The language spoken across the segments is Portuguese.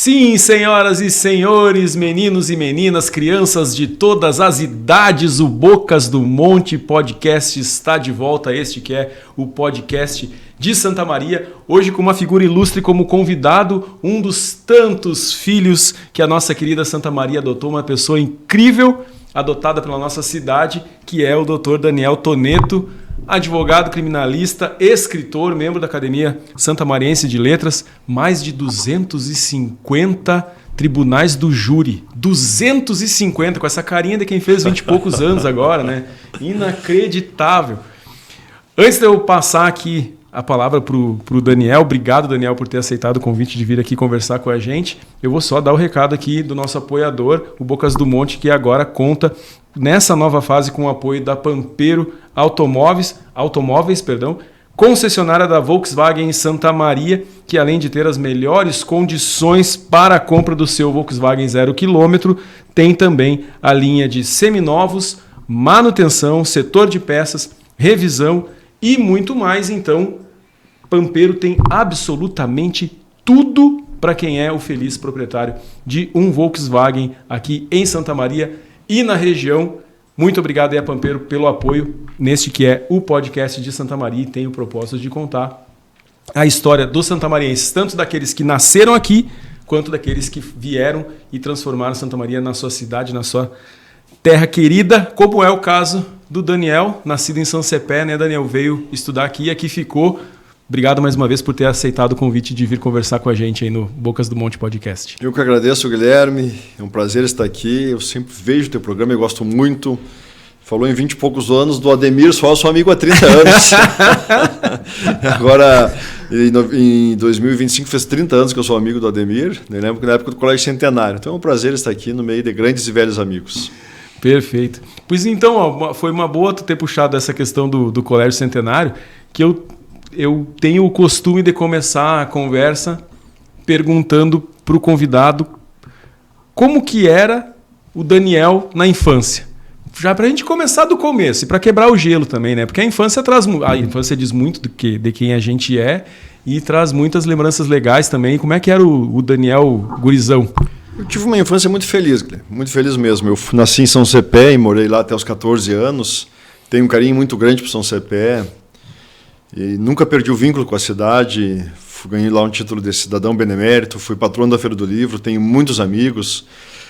Sim, senhoras e senhores, meninos e meninas, crianças de todas as idades, o Bocas do Monte Podcast está de volta. Este que é o podcast de Santa Maria, hoje com uma figura ilustre como convidado, um dos tantos filhos que a nossa querida Santa Maria adotou, uma pessoa incrível, adotada pela nossa cidade, que é o Dr. Daniel Toneto, advogado criminalista, escritor, membro da Academia Santamariense de Letras, mais de 250 tribunais do júri. 250, com essa carinha de quem fez 20 e poucos anos agora, né? Inacreditável. Antes de eu passar aqui a palavra para o Daniel, obrigado, Daniel, por ter aceitado o convite de vir aqui conversar com a gente. Eu vou só dar o recado aqui do nosso apoiador, o Bocas do Monte, que agora conta nessa nova fase com o apoio da Pampeiro Automóveis, concessionária da Volkswagen em Santa Maria, que além de ter as melhores condições para a compra do seu Volkswagen 0 km, tem também a linha de seminovos, manutenção, setor de peças, revisão e muito mais. Então, Pampeiro tem absolutamente tudo para quem é o feliz proprietário de um Volkswagen aqui em Santa Maria e na região. Muito obrigado aí a Pampeiro pelo apoio neste que é o podcast de Santa Maria, e tem o propósito de contar a história dos santamarienses, tanto daqueles que nasceram aqui, quanto daqueles que vieram e transformaram Santa Maria na sua cidade, na sua terra querida, como é o caso do Daniel, nascido em São Cepé, né, Daniel? Veio estudar aqui e aqui ficou. Obrigado mais uma vez por ter aceitado o convite de vir conversar com a gente aí no Bocas do Monte Podcast. Eu que agradeço, Guilherme. É um prazer estar aqui. Eu sempre vejo o teu programa e gosto muito. Falou em 20 e poucos anos do Ademir, sou amigo há 30 anos. Agora, em 2025, fez 30 anos que eu sou amigo do Ademir. Eu lembro que na época do Colégio Centenário. Então é um prazer estar aqui no meio de grandes e velhos amigos. Perfeito. Pois então, ó, foi uma boa tu ter puxado essa questão do Colégio Centenário, que eu tenho o costume de começar a conversa perguntando para o convidado como que era o Daniel na infância. Já para a gente começar do começo e para quebrar o gelo também, né? Porque a infância diz muito de quem a gente é e traz muitas lembranças legais também. Como é que era o Daniel gurizão? Eu tive uma infância muito feliz, muito feliz mesmo. Eu nasci em São Cepé e morei lá até os 14 anos. Tenho um carinho muito grande por São Cepé. E nunca perdi o vínculo com a cidade. Ganhei lá um título de cidadão benemérito, fui patrono da Feira do Livro, tenho muitos amigos.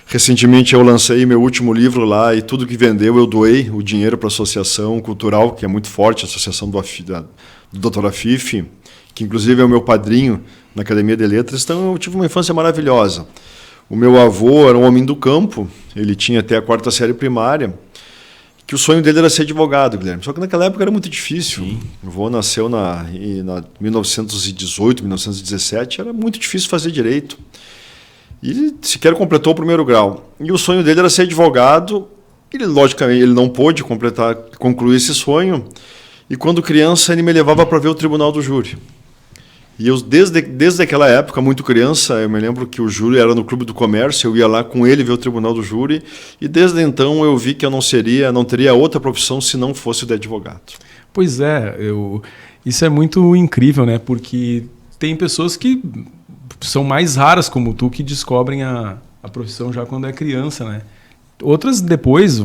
Recentemente eu lancei meu último livro lá e tudo que vendeu eu doei o dinheiro para a Associação Cultural, que é muito forte, a Associação do Dr. Afif, que inclusive é o meu padrinho na Academia de Letras. Então eu tive uma infância maravilhosa. O meu avô era um homem do campo, ele tinha até a 4ª série primária, que o sonho dele era ser advogado, Guilherme. Só que naquela época era muito difícil. Sim. Meu avô nasceu em 1918, 1917, era muito difícil fazer direito. E ele sequer completou o 1º grau. E o sonho dele era ser advogado. Ele, logicamente, ele não pôde concluir esse sonho. E quando criança, ele me levava para ver o tribunal do júri. E eu, desde aquela época, muito criança, eu me lembro que o júri era no Clube do Comércio, eu ia lá com ele ver o tribunal do júri, e desde então eu vi que eu não teria outra profissão se não fosse de advogado. Pois é, isso é muito incrível, né? Porque tem pessoas que são mais raras como tu, que descobrem a profissão já quando é criança, né? Outras depois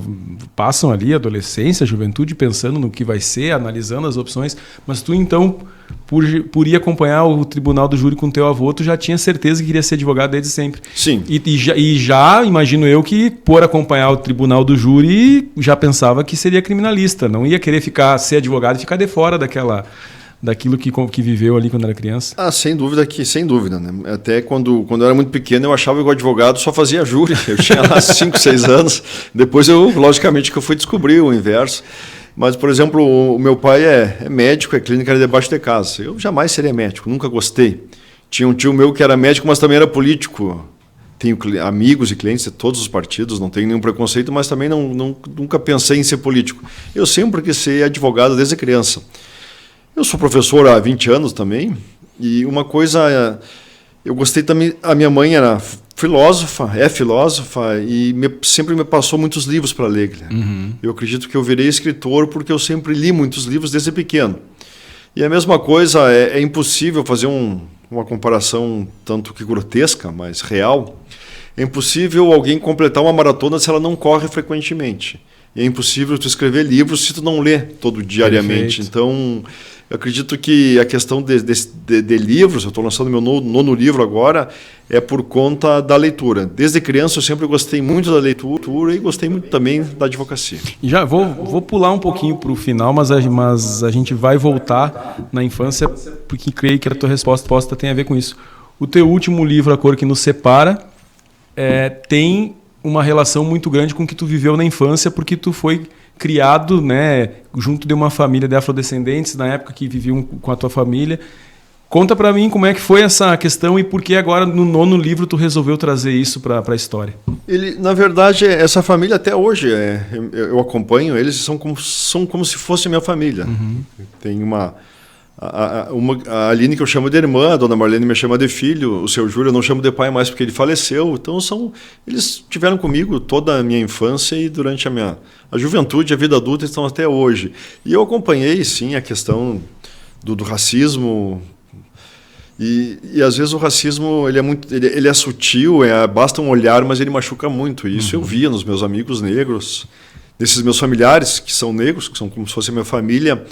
passam ali a adolescência, a juventude, pensando no que vai ser, analisando as opções. Mas tu, então, por ir acompanhar o tribunal do júri com teu avô, tu já tinha certeza que queria ser advogado desde sempre. Sim. E já imagino eu que, por acompanhar o tribunal do júri, já pensava que seria criminalista. Não ia querer ser advogado e ficar de fora daquilo que viveu ali quando era criança. Sem dúvida, né? Até quando eu era muito pequeno, eu achava que o advogado só fazia júri. Eu tinha lá 5, 6 anos. Depois, logicamente, que eu fui descobrir o inverso. Mas, por exemplo, o meu pai é médico, é clínica debaixo de casa. Eu jamais seria médico, nunca gostei. Tinha um tio meu que era médico, mas também era político. Tenho amigos e clientes de todos os partidos, não tenho nenhum preconceito, mas também nunca pensei em ser político. Eu sempre quis ser advogado desde criança. Eu sou professor há 20 anos também, e uma coisa, eu gostei também, a minha mãe era filósofa, e sempre me passou muitos livros para ler. Uhum. Eu acredito que eu virei escritor porque eu sempre li muitos livros desde pequeno. E a mesma coisa, é impossível fazer uma comparação tanto que grotesca, mas real, é impossível alguém completar uma maratona se ela não corre frequentemente. E é impossível tu escrever livros se tu não lê todo diariamente. Perfeito. Então, eu acredito que a questão de livros, eu estou lançando meu nono livro agora, é por conta da leitura. Desde criança eu sempre gostei muito da leitura e gostei muito também da advocacia. Já vou pular um pouquinho para o final, mas a gente vai voltar na infância, porque creio que a tua resposta tem a ver com isso. O teu último livro, A Cor que Nos Separa, tem uma relação muito grande com o que tu viveu na infância, porque tu foi criado, né, junto de uma família de afrodescendentes, na época que viviam com a tua família. Conta para mim como é que foi essa questão e por que agora no nono livro tu resolveu trazer isso para a história. Na verdade, essa família até hoje, eu acompanho eles, são como se fosse minha família. Uhum. Tem a Aline que eu chamo de irmã, a dona Marlene me chama de filho, o seu Júlio eu não chamo de pai mais porque ele faleceu. Então eles estiveram comigo toda a minha infância e durante a juventude, a vida adulta, estão até hoje. E eu acompanhei, sim, a questão do racismo. E às vezes o racismo ele é sutil, basta um olhar, mas ele machuca muito. E isso eu via nos meus amigos negros, nesses meus familiares que são negros, que são como se fosse a minha família.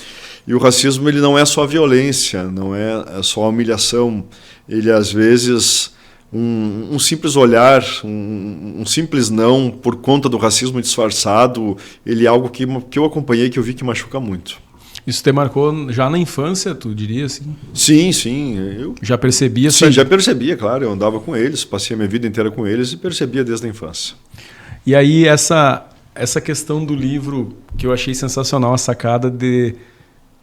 E o racismo ele não é só violência, não é só humilhação. Ele às vezes um simples olhar, um simples não por conta do racismo disfarçado, ele é algo que eu acompanhei, que eu vi que machuca muito. Isso te marcou já na infância, tu diria assim? Sim. Eu já percebia? Sim, já percebia, claro. Eu andava com eles, passei a minha vida inteira com eles e percebia desde a infância. E aí essa questão do livro, que eu achei sensacional, a sacada de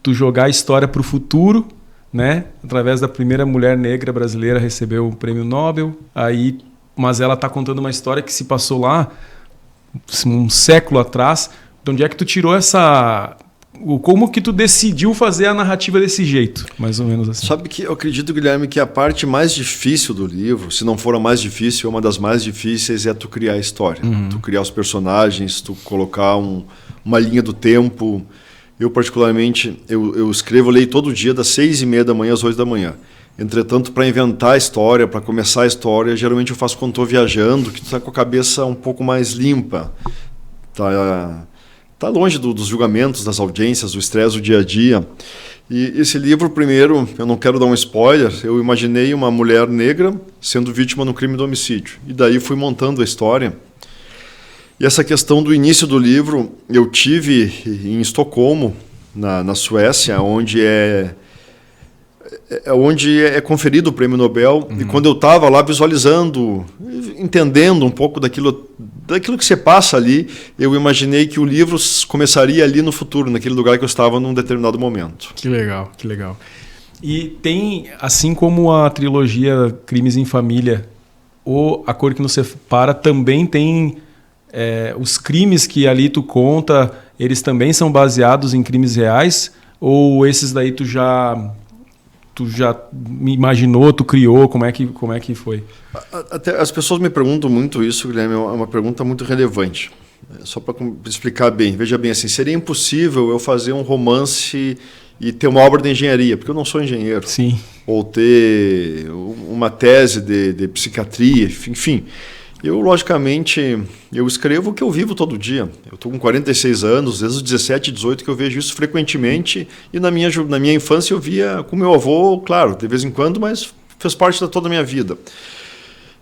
tu jogar a história para o futuro, né? Através da primeira mulher negra brasileira a receber o prêmio Nobel. Mas ela está contando uma história que se passou lá um século atrás. De onde é que tu tirou como que tu decidiu fazer a narrativa desse jeito, mais ou menos assim? Sabe que eu acredito, Guilherme, que a parte mais difícil do livro, se não for a mais difícil, uma das mais difíceis é tu criar a história. Uhum. Tu criar os personagens, tu colocar uma linha do tempo. Eu, particularmente, eu escrevo, leio todo dia das 6h30 da manhã às 8 da manhã. Entretanto, para inventar a história, para começar a história, geralmente eu faço quando estou viajando, que tu está com a cabeça um pouco mais limpa. Tá longe dos julgamentos, das audiências, do estresse do dia a dia. E esse livro, primeiro, eu não quero dar um spoiler, eu imaginei uma mulher negra sendo vítima de um crime de homicídio. E daí fui montando a história. E essa questão do início do livro, eu tive em Estocolmo, na Suécia, onde é conferido o Prêmio Nobel. Uhum. E quando eu estava lá visualizando, entendendo um pouco daquilo que você passa ali, eu imaginei que o livro começaria ali no futuro, naquele lugar que eu estava num determinado momento. Que legal, que legal. E tem, assim como a trilogia Crimes em Família, ou A Cor que Nos Separa, também tem os crimes que ali tu conta, eles também são baseados em crimes reais? Ou esses daí tu já me imaginou, tu criou, como é que foi? Até as pessoas me perguntam muito isso, Guilherme, é uma pergunta muito relevante. Só para explicar bem, veja bem, assim, seria impossível eu fazer um romance e ter uma obra de engenharia, porque eu não sou engenheiro. Sim. Ou ter uma tese de psiquiatria, enfim. Eu, logicamente, eu escrevo o que eu vivo todo dia. Eu estou com 46 anos, desde os 17, 18 que eu vejo isso frequentemente. E na minha infância eu via com meu avô, claro, de vez em quando, mas fez parte de toda a minha vida.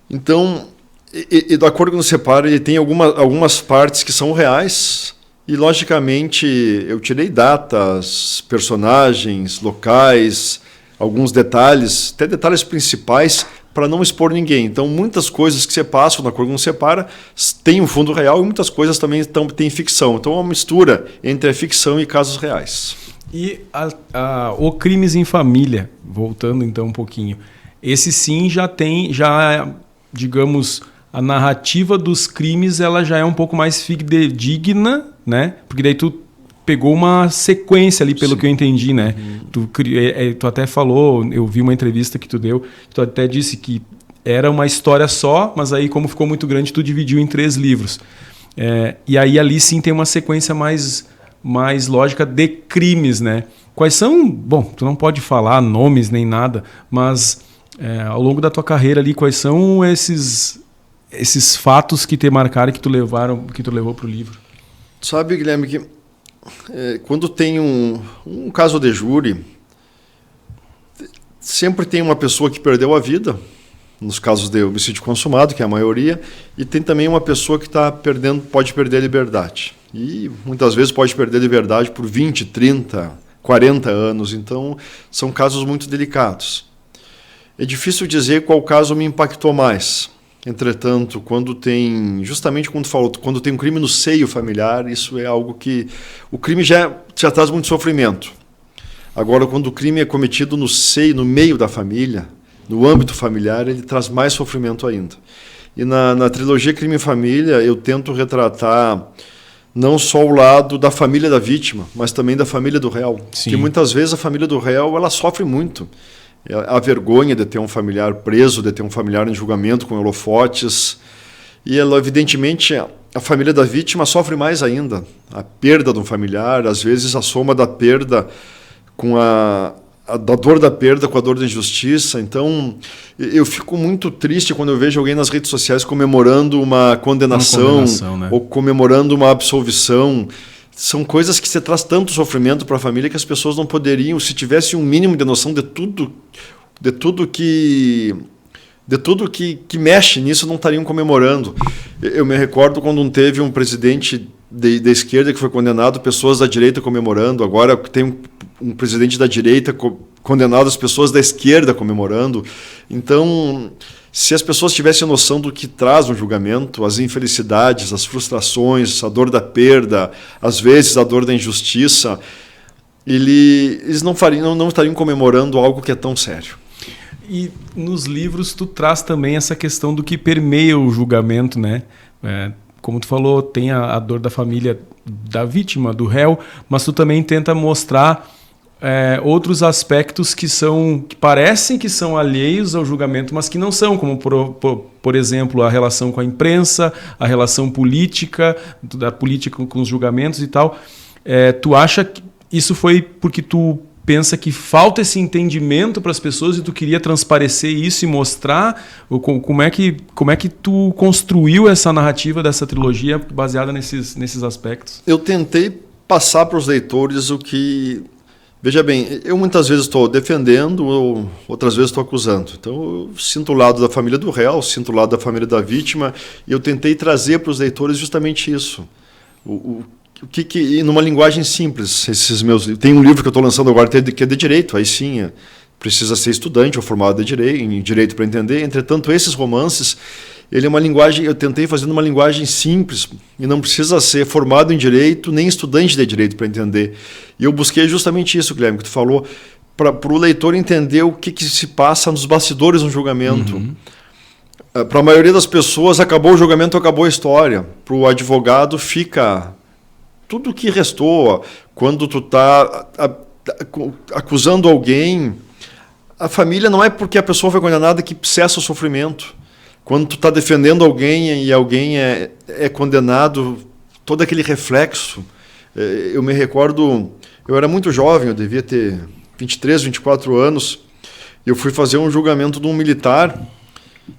Então, da Cor que Nos Separa, ele tem algumas partes que são reais. E, logicamente, eu tirei datas, personagens, locais, alguns detalhes, até detalhes principais, para não expor ninguém. Então, muitas coisas que você passa na Cor que Nos Separa tem um fundo real e muitas coisas também têm ficção. Então, é uma mistura entre a ficção e casos reais. E o Crimes em Família, voltando então um pouquinho, esse sim digamos, a narrativa dos crimes ela já é um pouco mais fidedigna, né? Porque daí tu pegou uma sequência ali, pelo Sim. que eu entendi, né? Tu até falou, eu vi uma entrevista que tu deu, tu até disse que era uma história só, mas aí como ficou muito grande, tu dividiu em 3 livros. E aí ali sim tem uma sequência mais lógica de crimes, né? Quais são... Bom, tu não pode falar nomes nem nada, mas Ao longo da tua carreira ali, quais são esses fatos que te marcaram, que tu levou para o livro? Sabe, Guilherme, que quando tem um caso de júri, sempre tem uma pessoa que perdeu a vida, nos casos de homicídio consumado, que é a maioria, e tem também uma pessoa que pode perder a liberdade. E muitas vezes pode perder a liberdade por 20, 30, 40 anos. Então, são casos muito delicados. É difícil dizer qual caso me impactou mais. Entretanto, justamente quando tu falou, quando tem um crime no seio familiar, isso é algo que... O crime já traz muito sofrimento. Agora, quando o crime é cometido no seio, no meio da família, no âmbito familiar, ele traz mais sofrimento ainda. E na trilogia Crime e Família, eu tento retratar não só o lado da família da vítima, mas também da família do réu. Sim. Que muitas vezes a família do réu ela sofre muito. A vergonha de ter um familiar preso, de ter um familiar em julgamento com holofotes. E, evidentemente, a família da vítima sofre mais ainda. A perda de um familiar, às vezes a soma da perda com da dor da perda com a dor da injustiça. Então, eu fico muito triste quando eu vejo alguém nas redes sociais comemorando uma condenação, né? Ou comemorando uma absolvição. São coisas que você traz tanto sofrimento para a família que as pessoas não poderiam, se tivesse um mínimo de noção de tudo que mexe nisso, não estariam comemorando. Eu me recordo quando teve um presidente da esquerda que foi condenado, pessoas da direita comemorando. Agora tem um presidente da direita condenado, as pessoas da esquerda comemorando. Então, se as pessoas tivessem noção do que traz um julgamento, as infelicidades, as frustrações, a dor da perda, às vezes a dor da injustiça, eles não estariam comemorando algo que é tão sério. E nos livros tu traz também essa questão do que permeia o julgamento, né? Como tu falou, tem a dor da família da vítima, do réu, mas tu também tenta mostrar outros aspectos que parecem que são alheios ao julgamento, mas que não são, como por exemplo a relação com a imprensa, a relação política, da política com os julgamentos e tal. Tu acha que isso foi porque tu pensa que falta esse entendimento para as pessoas e tu queria transparecer isso e mostrar? Como é que tu construiu essa narrativa dessa trilogia baseada nesses aspectos? Eu tentei passar para os leitores o que... Veja bem, eu muitas vezes estou defendendo, ou outras vezes estou acusando. Então, eu sinto o lado da família do réu, sinto o lado da família da vítima, e eu tentei trazer para os leitores justamente isso. E numa linguagem simples. Tem um livro que eu estou lançando agora que é de direito, aí sim, precisa ser estudante ou formado em direito para entender. Entretanto, esses romances, ele é uma linguagem, eu tentei fazer uma linguagem simples, e não precisa ser formado em direito, nem estudante de direito para entender. E eu busquei justamente isso, Guilherme, que tu falou, para o leitor entender o que se passa nos bastidores de um julgamento. Uhum. Para a maioria das pessoas, acabou o julgamento, acabou a história. Para o advogado, fica tudo o que restou. Quando tu está acusando alguém, a família não é porque a pessoa foi condenada que cessa o sofrimento. Quando tu está defendendo alguém e alguém é condenado, todo aquele reflexo. Eu me recordo, eu era muito jovem, eu devia ter 23, 24 anos, e eu fui fazer um julgamento de um militar,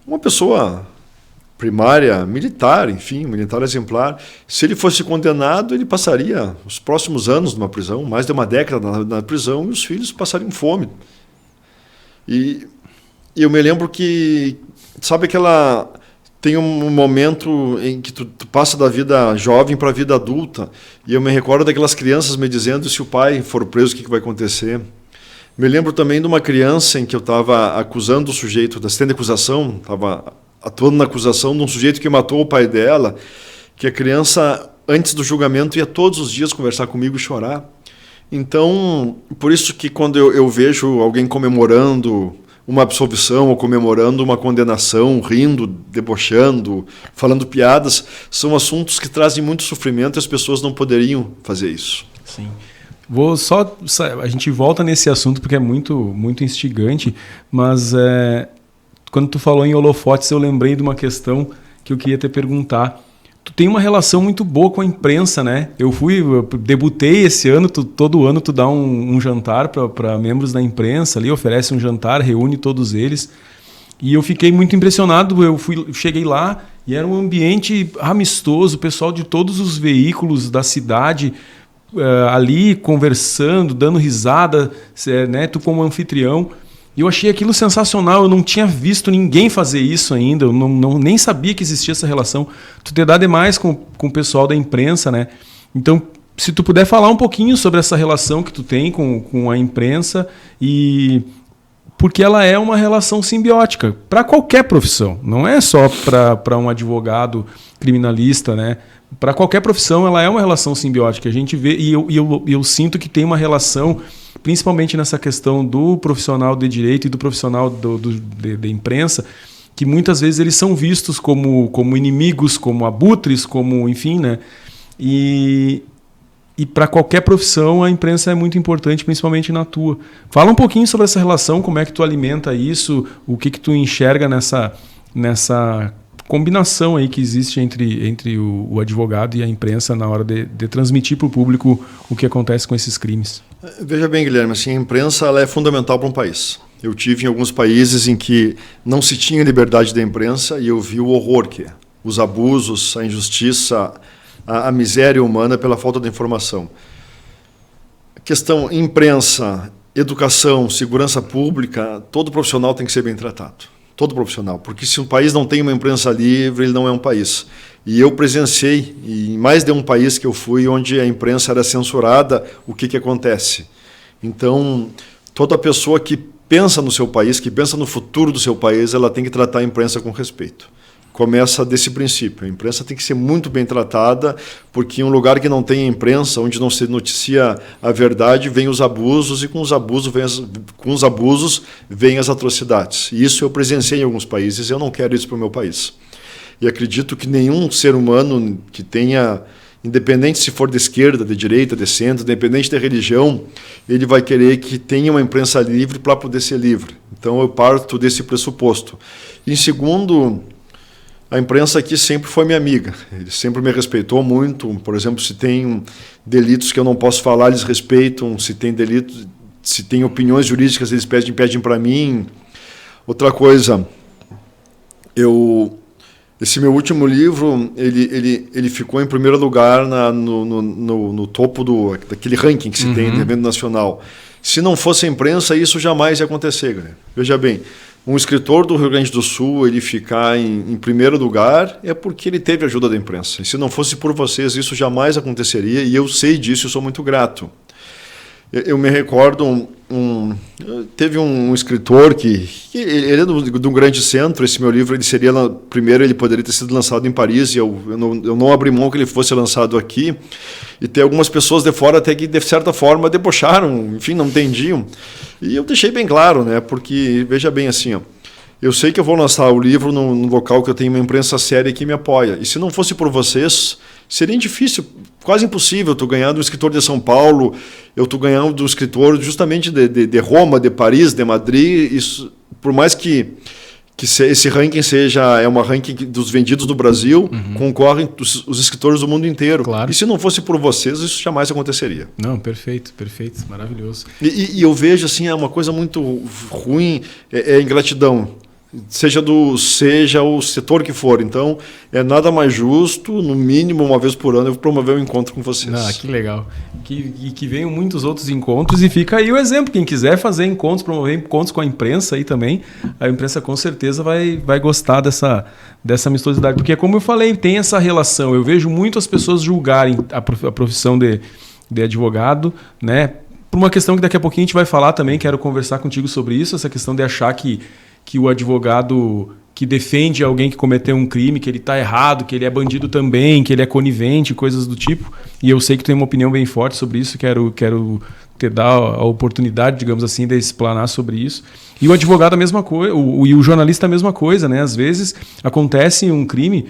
uma pessoa primária, militar, enfim, militar exemplar. Se ele fosse condenado, ele passaria os próximos anos numa prisão, mais de uma década na prisão, e os filhos passariam fome. E eu me lembro que, sabe aquela... Tem um momento em que tu passa da vida jovem para a vida adulta, e eu me recordo daquelas crianças me dizendo: se o pai for preso, o que vai acontecer? Me lembro também de uma criança em que eu estava acusando o sujeito, assistente de acusação, estava atuando na acusação de um sujeito que matou o pai dela, que a criança, antes do julgamento, ia todos os dias conversar comigo e chorar. Então, por isso que quando eu vejo alguém comemorando uma absolvição ou comemorando uma condenação, rindo, debochando, falando piadas, são assuntos que trazem muito sofrimento e as pessoas não poderiam fazer isso. Sim. A gente volta nesse assunto porque é muito, muito instigante, mas quando tu falou em holofotes, eu lembrei de uma questão que eu queria te perguntar. tu tem uma relação muito boa com a imprensa, né? Eu debutei esse ano, todo ano tu dá um jantar para membros da imprensa ali, oferece um jantar, reúne todos eles. E eu fiquei muito impressionado, cheguei lá e era um ambiente amistoso, o pessoal de todos os veículos da cidade ali conversando, dando risada, né? Tu como anfitrião. E eu achei aquilo sensacional, eu não tinha visto ninguém fazer isso ainda, eu nem sabia que existia essa relação. Tu te dá demais com o pessoal da imprensa, né? Então, se tu puder falar um pouquinho sobre essa relação que tu tem com a imprensa, e porque ela é uma relação simbiótica para qualquer profissão, não é só para um advogado criminalista, né? Para qualquer profissão ela é uma relação simbiótica. A gente vê, e eu sinto que tem uma relação, principalmente nessa questão do profissional de direito e do profissional da imprensa, que muitas vezes eles são vistos como inimigos, como abutres, como, enfim, né? E para qualquer profissão a imprensa é muito importante, principalmente na tua. Fala um pouquinho sobre essa relação, como é que tu alimenta isso, o que tu enxerga nessa combinação aí que existe entre o advogado e a imprensa na hora de transmitir para o público o que acontece com esses crimes. Veja bem, Guilherme, assim, a imprensa ela é fundamental para um país. Eu tive em alguns países em que não se tinha liberdade da imprensa e eu vi o horror que é. Os abusos, a injustiça, a miséria humana pela falta de informação. A questão imprensa, educação, segurança pública, todo profissional tem que ser bem tratado. Todo profissional, porque se um país não tem uma imprensa livre, ele não é um país. E eu presenciei, em mais de um país que eu fui, onde a imprensa era censurada, o que acontece? Então, toda pessoa que pensa no seu país, que pensa no futuro do seu país, ela tem que tratar a imprensa com respeito. Começa desse princípio. A imprensa tem que ser muito bem tratada, porque em um lugar que não tem imprensa, onde não se noticia a verdade, vem os abusos, e com os abusos vêm as atrocidades. E isso eu presenciei em alguns países, e eu não quero isso para o meu país. E acredito que nenhum ser humano que tenha, independente se for de esquerda, de direita, de centro, independente da religião, ele vai querer que tenha uma imprensa livre para poder ser livre. Então eu parto desse pressuposto. Em segundo, a imprensa aqui sempre foi minha amiga, ele sempre me respeitou muito. Por exemplo, se tem delitos que eu não posso falar, eles respeitam. Se tem delitos, se tem opiniões jurídicas, eles pedem para mim. Outra coisa, esse meu último livro, ele ficou em primeiro lugar no topo daquele ranking que se tem de evento nacional. Se não fosse a imprensa, isso jamais ia acontecer, galera. Veja bem, um escritor do Rio Grande do Sul, ele ficar em primeiro lugar, é porque ele teve ajuda da imprensa. E se não fosse por vocês, isso jamais aconteceria, e eu sei disso, eu sou muito grato. Eu me recordo, teve um escritor que ele é de um grande centro. Esse meu livro, ele poderia ter sido lançado em Paris, e eu não abri mão que ele fosse lançado aqui. E tem algumas pessoas de fora até que, de certa forma, debocharam, enfim, não entendiam. E eu deixei bem claro, né? Porque, veja bem assim, ó, eu sei que eu vou lançar o livro num local que eu tenho uma imprensa séria que me apoia. E se não fosse por vocês, seria difícil, quase impossível, tu ganhar do escritor de São Paulo, eu tô ganhando do escritor justamente de Roma, de Paris, de Madrid. Isso, por mais que esse ranking é uma ranking dos vendidos do Brasil, concorrem os escritores do mundo inteiro. Claro. E se não fosse por vocês, isso jamais aconteceria. Não, perfeito, maravilhoso. E eu vejo assim, é uma coisa muito ruim, é a ingratidão. Seja o setor que for. Então, é nada mais justo, no mínimo uma vez por ano, eu promover um encontro com vocês. Que legal. Que venham muitos outros encontros, e fica aí o exemplo. Quem quiser fazer encontros, promover encontros com a imprensa aí também, a imprensa com certeza vai gostar dessa amistosidade. Porque, como eu falei, tem essa relação. Eu vejo muito as pessoas julgarem a profissão de advogado, né? Por uma questão que daqui a pouquinho a gente vai falar também, quero conversar contigo sobre isso, essa questão de achar que o advogado que defende alguém que cometeu um crime, que ele está errado, que ele é bandido também, que ele é conivente, coisas do tipo. E eu sei que tu tem uma opinião bem forte sobre isso, quero te dar a oportunidade, digamos assim, de explanar sobre isso. E o advogado a mesma coisa, e o jornalista a mesma coisa, né? Às vezes acontece um crime.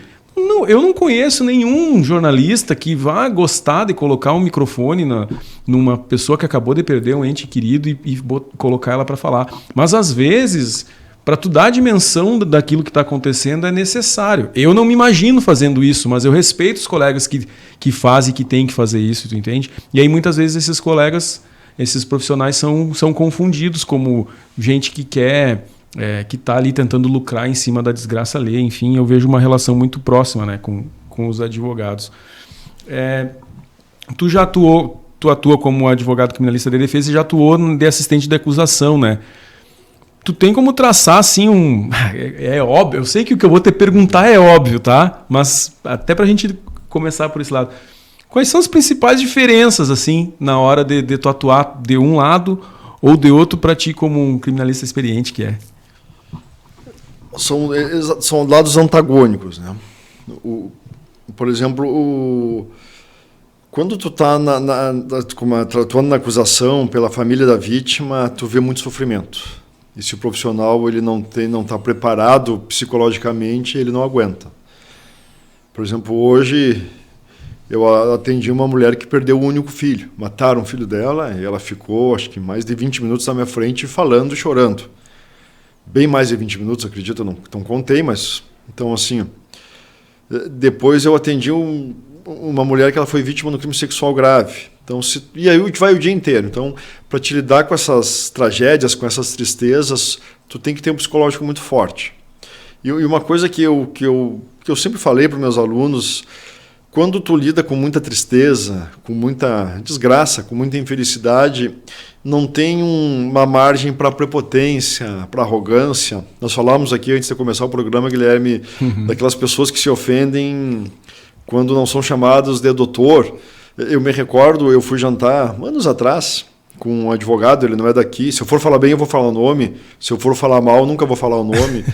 Eu não conheço nenhum jornalista que vá gostar de colocar um microfone numa pessoa que acabou de perder um ente querido e colocar ela para falar. Mas às vezes, para tu dar a dimensão daquilo que está acontecendo é necessário. Eu não me imagino fazendo isso, mas eu respeito os colegas que fazem, que têm que fazer isso, tu entende? E aí muitas vezes esses colegas, esses profissionais são confundidos como gente que quer, que está ali tentando lucrar em cima da desgraça alheia. Enfim, eu vejo uma relação muito próxima, né, com os advogados. Tu atua como advogado criminalista de defesa e já atuou de assistente de acusação, né? Tu tem como traçar, assim, É óbvio, eu sei que o que eu vou te perguntar é óbvio, tá? Mas até pra gente começar por esse lado. Quais são as principais diferenças, assim, na hora de tu atuar de um lado ou de outro pra ti como um criminalista experiente que é? São lados antagônicos, né? Por exemplo, quando tu está atuando na acusação pela família da vítima, tu vê muito sofrimento. E se o profissional ele não está preparado psicologicamente, ele não aguenta. Por exemplo, hoje eu atendi uma mulher que perdeu o único filho. Mataram o filho dela e ela ficou, acho que mais de 20 minutos na minha frente falando e chorando. Bem mais de 20 minutos, acredito, eu não contei, mas... Então, assim, depois eu atendi uma mulher que ela foi vítima de um crime sexual grave. Então, e aí vai o dia inteiro. Então, para te lidar com essas tragédias, com essas tristezas, tu tem que ter um psicológico muito forte. E uma coisa que eu sempre falei para os meus alunos, quando tu lida com muita tristeza, com muita desgraça, com muita infelicidade, não tem uma margem para prepotência, para arrogância. Nós falávamos aqui, antes de começar o programa, Guilherme, daquelas pessoas que se ofendem quando não são chamados de doutor. Eu me recordo, eu fui jantar anos atrás com um advogado, ele não é daqui. Se eu for falar bem, eu vou falar o nome. Se eu for falar mal, eu nunca vou falar o nome.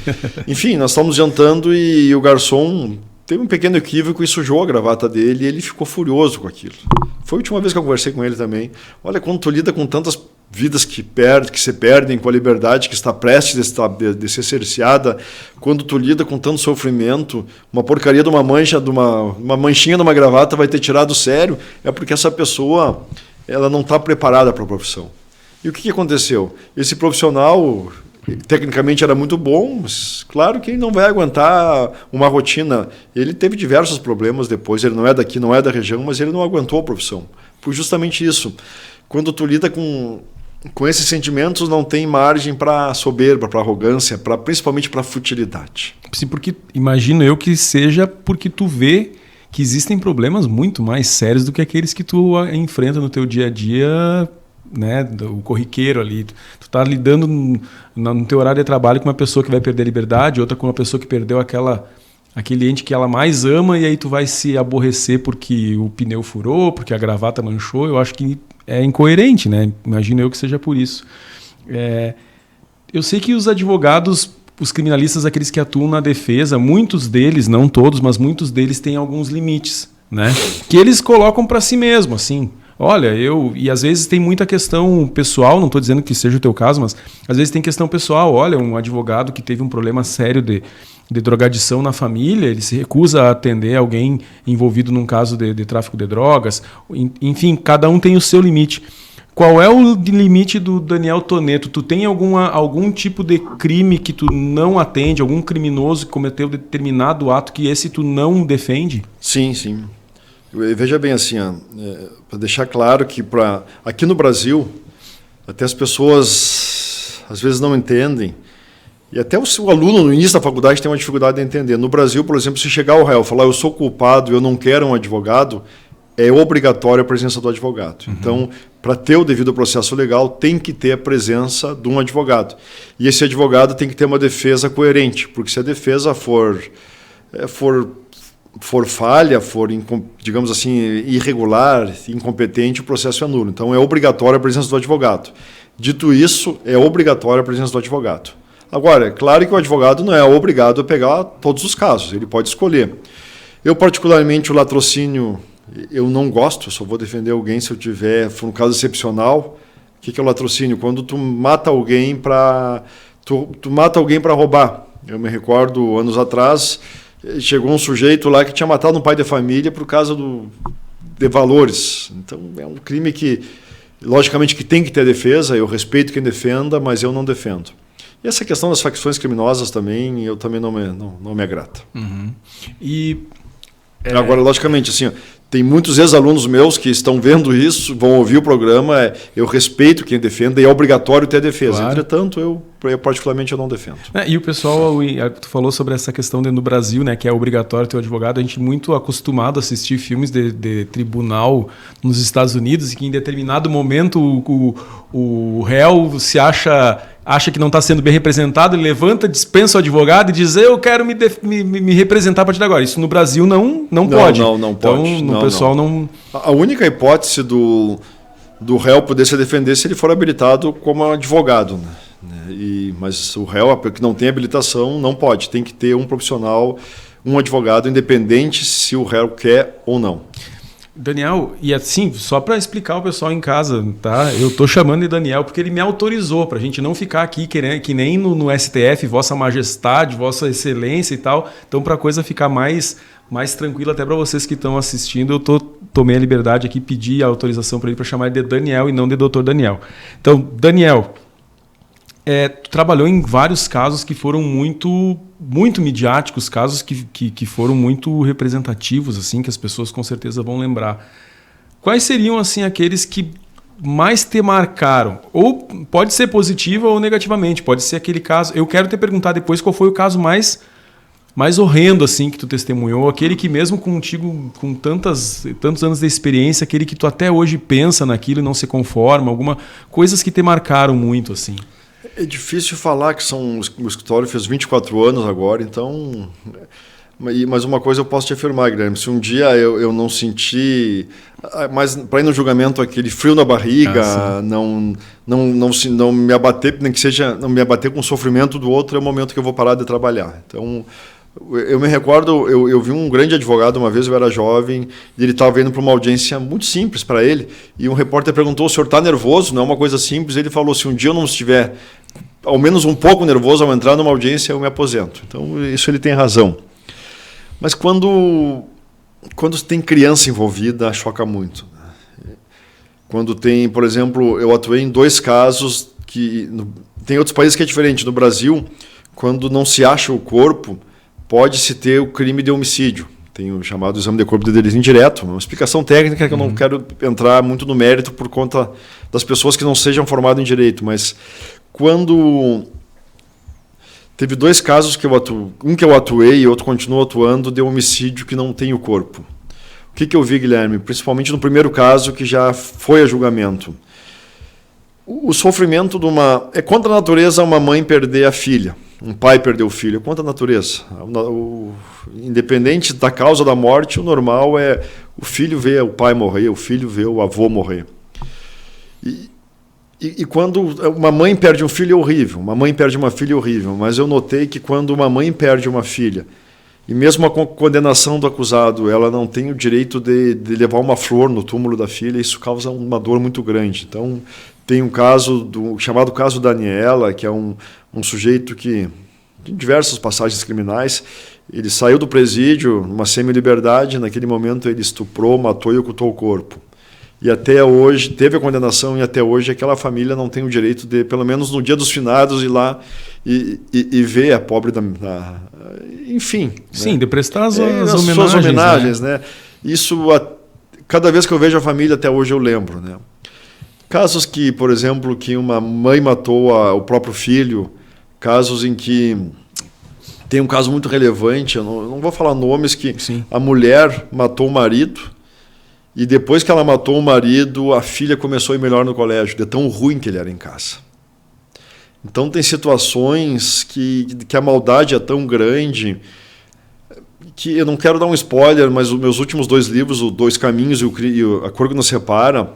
Enfim, nós estávamos jantando e o garçom teve um pequeno equívoco e sujou a gravata dele e ele ficou furioso com aquilo. Foi a última vez que eu conversei com ele também. Olha, quando tu lida com tantas vidas que se perdem, com a liberdade que está prestes de ser cerceada, quando tu lida com tanto sofrimento, uma porcaria de uma mancha, uma manchinha de uma gravata vai ter tirado do sério, é porque essa pessoa ela não está preparada para a profissão. E o que aconteceu? Esse profissional, tecnicamente era muito bom, mas claro que ele não vai aguentar uma rotina. Ele teve diversos problemas depois, ele não é daqui, não é da região, mas ele não aguentou a profissão. Por justamente isso. Quando tu lida com esses sentimentos, não tem margem para soberba, para arrogância, principalmente para futilidade. Sim, porque imagino eu que seja porque tu vê que existem problemas muito mais sérios do que aqueles que tu enfrenta no teu dia a dia, né, o corriqueiro ali. Tu tá lidando no teu horário de trabalho com uma pessoa que vai perder a liberdade, outra com uma pessoa que perdeu aquele ente que ela mais ama, e aí tu vai se aborrecer porque o pneu furou, porque a gravata manchou. Eu acho que é incoerente, né? Imagino eu que seja por isso. Eu sei que os advogados, os criminalistas, aqueles que atuam na defesa, muitos deles, não todos, mas muitos deles têm alguns limites, né? Que eles colocam para si mesmo, assim. Olha, e às vezes tem muita questão pessoal, não estou dizendo que seja o teu caso, mas às vezes tem questão pessoal. Olha, um advogado que teve um problema sério de drogadição na família, ele se recusa a atender alguém envolvido num caso de tráfico de drogas. Enfim, cada um tem o seu limite. Qual é o limite do Daniel Toneto? Tu tem algum tipo de crime que tu não atende, algum criminoso que cometeu determinado ato que esse tu não defende? Sim, sim. Veja bem assim, para deixar claro que aqui no Brasil, até as pessoas às vezes não entendem, e até o aluno no início da faculdade tem uma dificuldade de entender. No Brasil, por exemplo, se chegar ao réu e falar eu sou culpado e eu não quero um advogado, é obrigatória a presença do advogado. Então, para ter o devido processo legal, tem que ter a presença de um advogado. E esse advogado tem que ter uma defesa coerente, porque se a defesa for falha, digamos assim, irregular, incompetente, o processo é nulo. Então, é obrigatória a presença do advogado. Dito isso, é obrigatória a presença do advogado. Agora, é claro que o advogado não é obrigado a pegar todos os casos, ele pode escolher. Eu, particularmente, o latrocínio, eu não gosto, eu só vou defender alguém se for um caso excepcional. O que é o latrocínio? Quando tu mata alguém para roubar. Eu me recordo, anos atrás, chegou um sujeito lá que tinha matado um pai de família por causa de valores. Então, é um crime que, logicamente, que tem que ter defesa, eu respeito quem defenda, mas eu não defendo. E essa questão das facções criminosas também, eu também não me agrada. Uhum. E agora, logicamente, assim, tem muitos ex-alunos meus que estão vendo isso, vão ouvir o programa, eu respeito quem defende e é obrigatório ter defesa. Claro. Entretanto, eu particularmente eu não defendo. E o pessoal, tu falou sobre essa questão no Brasil, né, que é obrigatório ter um advogado. A gente é muito acostumado a assistir filmes de tribunal nos Estados Unidos e que em determinado momento o réu se acha que não está sendo bem representado, ele levanta, dispensa o advogado e diz: eu quero me representar a partir de agora. Isso no Brasil não pode. Não pode. Então, o pessoal não... A única hipótese do réu poder se defender é se ele for habilitado como advogado, né? Mas o réu que não tem habilitação não pode. Tem que ter um profissional, um advogado, independente se o réu quer ou não. Daniel, e assim, só para explicar ao pessoal em casa, tá? Eu tô chamando de Daniel porque ele me autorizou para a gente não ficar aqui querendo, que nem no STF, Vossa Majestade, Vossa Excelência e tal. Então, para a coisa ficar mais tranquila até para vocês que estão assistindo, eu tomei a liberdade aqui, pedi a autorização para ele para chamar ele de Daniel e não de Dr. Daniel. Então, Daniel, tu trabalhou em vários casos que foram muito midiáticos, casos que foram muito representativos, assim, que as pessoas com certeza vão lembrar. Quais seriam assim aqueles que mais te marcaram? Ou pode ser positiva ou negativamente, pode ser aquele caso... Eu quero te perguntar depois qual foi o caso mais horrendo assim que tu testemunhou, aquele que mesmo contigo, com tantos anos de experiência, aquele que tu até hoje pensa naquilo e não se conforma, coisas que te marcaram muito, assim. É difícil falar que o escritório fez 24 anos agora, então... Mas uma coisa eu posso te afirmar, Guilherme, se um dia eu não senti... Mas para ir no julgamento aquele frio na barriga, não me abater, nem que seja não me abater com o sofrimento do outro, é o momento que eu vou parar de trabalhar. Então, eu me recordo, eu vi um grande advogado uma vez, eu era jovem, e ele estava indo para uma audiência muito simples para ele, e um repórter perguntou: o senhor está nervoso? Não é uma coisa simples. Ele falou: se um dia eu não estiver ao menos um pouco nervoso ao entrar numa audiência, eu me aposento. Então, isso ele tem razão. Mas quando tem criança envolvida, choca muito. Quando tem, por exemplo, eu atuei em 2 casos que... Tem outros países que é diferente. No Brasil, quando não se acha o corpo, pode-se ter o crime de homicídio. Tem o chamado exame de corpo de delito indireto, uma explicação técnica que eu não quero entrar muito no mérito por conta das pessoas que não sejam formadas em direito, mas quando... Teve 2 casos que um que eu atuei e outro continuo atuando, de homicídio que não tem o corpo. O que eu vi, Guilherme? Principalmente no primeiro caso, que já foi a julgamento. O sofrimento de uma... É contra a natureza uma mãe perder a filha, um pai perder o filho. É contra a natureza. Independente da causa da morte, o normal é o filho ver o pai morrer, o filho ver o avô morrer. E quando uma mãe perde um filho é horrível, uma mãe perde uma filha é horrível, mas eu notei que quando uma mãe perde uma filha, e mesmo a condenação do acusado, ela não tem o direito de levar uma flor no túmulo da filha, isso causa uma dor muito grande. Então, tem um caso, chamado caso Daniela, que é um sujeito que, em diversas passagens criminais, ele saiu do presídio, numa semi-liberdade, naquele momento ele estuprou, matou e ocultou o corpo. E até hoje, teve a condenação, e até hoje aquela família não tem o direito de, pelo menos no dia dos finados, ir lá e ver a pobre enfim. Sim, né? De prestar as suas homenagens, né? Isso, cada vez que eu vejo a família, até hoje eu lembro, né? Casos que, por exemplo, que uma mãe matou o próprio filho, casos em que... Tem um caso muito relevante, eu não vou falar nomes, que Sim. A mulher matou o marido, e depois que ela matou o marido, a filha começou a ir melhor no colégio, de tão ruim que ele era em casa. Então tem situações que a maldade é tão grande que eu não quero dar um spoiler, mas os meus últimos 2 livros, o 2 Caminhos e A Cor que Nos Separa,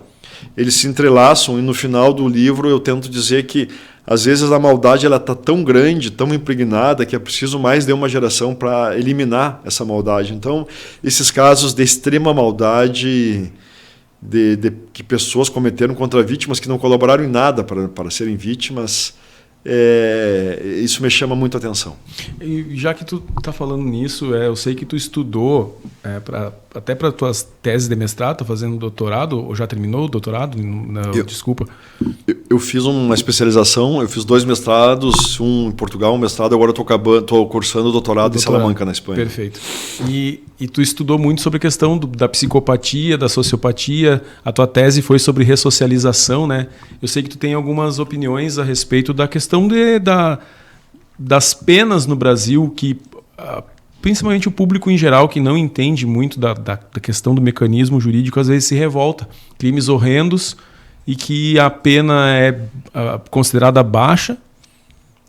eles se entrelaçam, e no final do livro eu tento dizer que às vezes a maldade está tão grande, tão impregnada, que é preciso mais de uma geração para eliminar essa maldade. Então, esses casos de extrema maldade que pessoas cometeram contra vítimas que não colaboraram em nada para serem vítimas, isso me chama muito a atenção. E já que tu está falando nisso, eu sei que tu estudou até para tuas teses de mestrado, tá fazendo doutorado, ou já terminou o doutorado? Não, desculpa. Eu fiz uma especialização, eu fiz 2 mestrados, um em Portugal, um mestrado, agora estou cursando o doutorado em Salamanca, na Espanha. Perfeito. E tu estudou muito sobre a questão da psicopatia, da sociopatia, a tua tese foi sobre ressocialização, né? Eu sei que tu tem algumas opiniões a respeito da questão das penas no Brasil, que principalmente o público em geral, que não entende muito da questão do mecanismo jurídico, às vezes se revolta. Crimes horrendos e que a pena é considerada baixa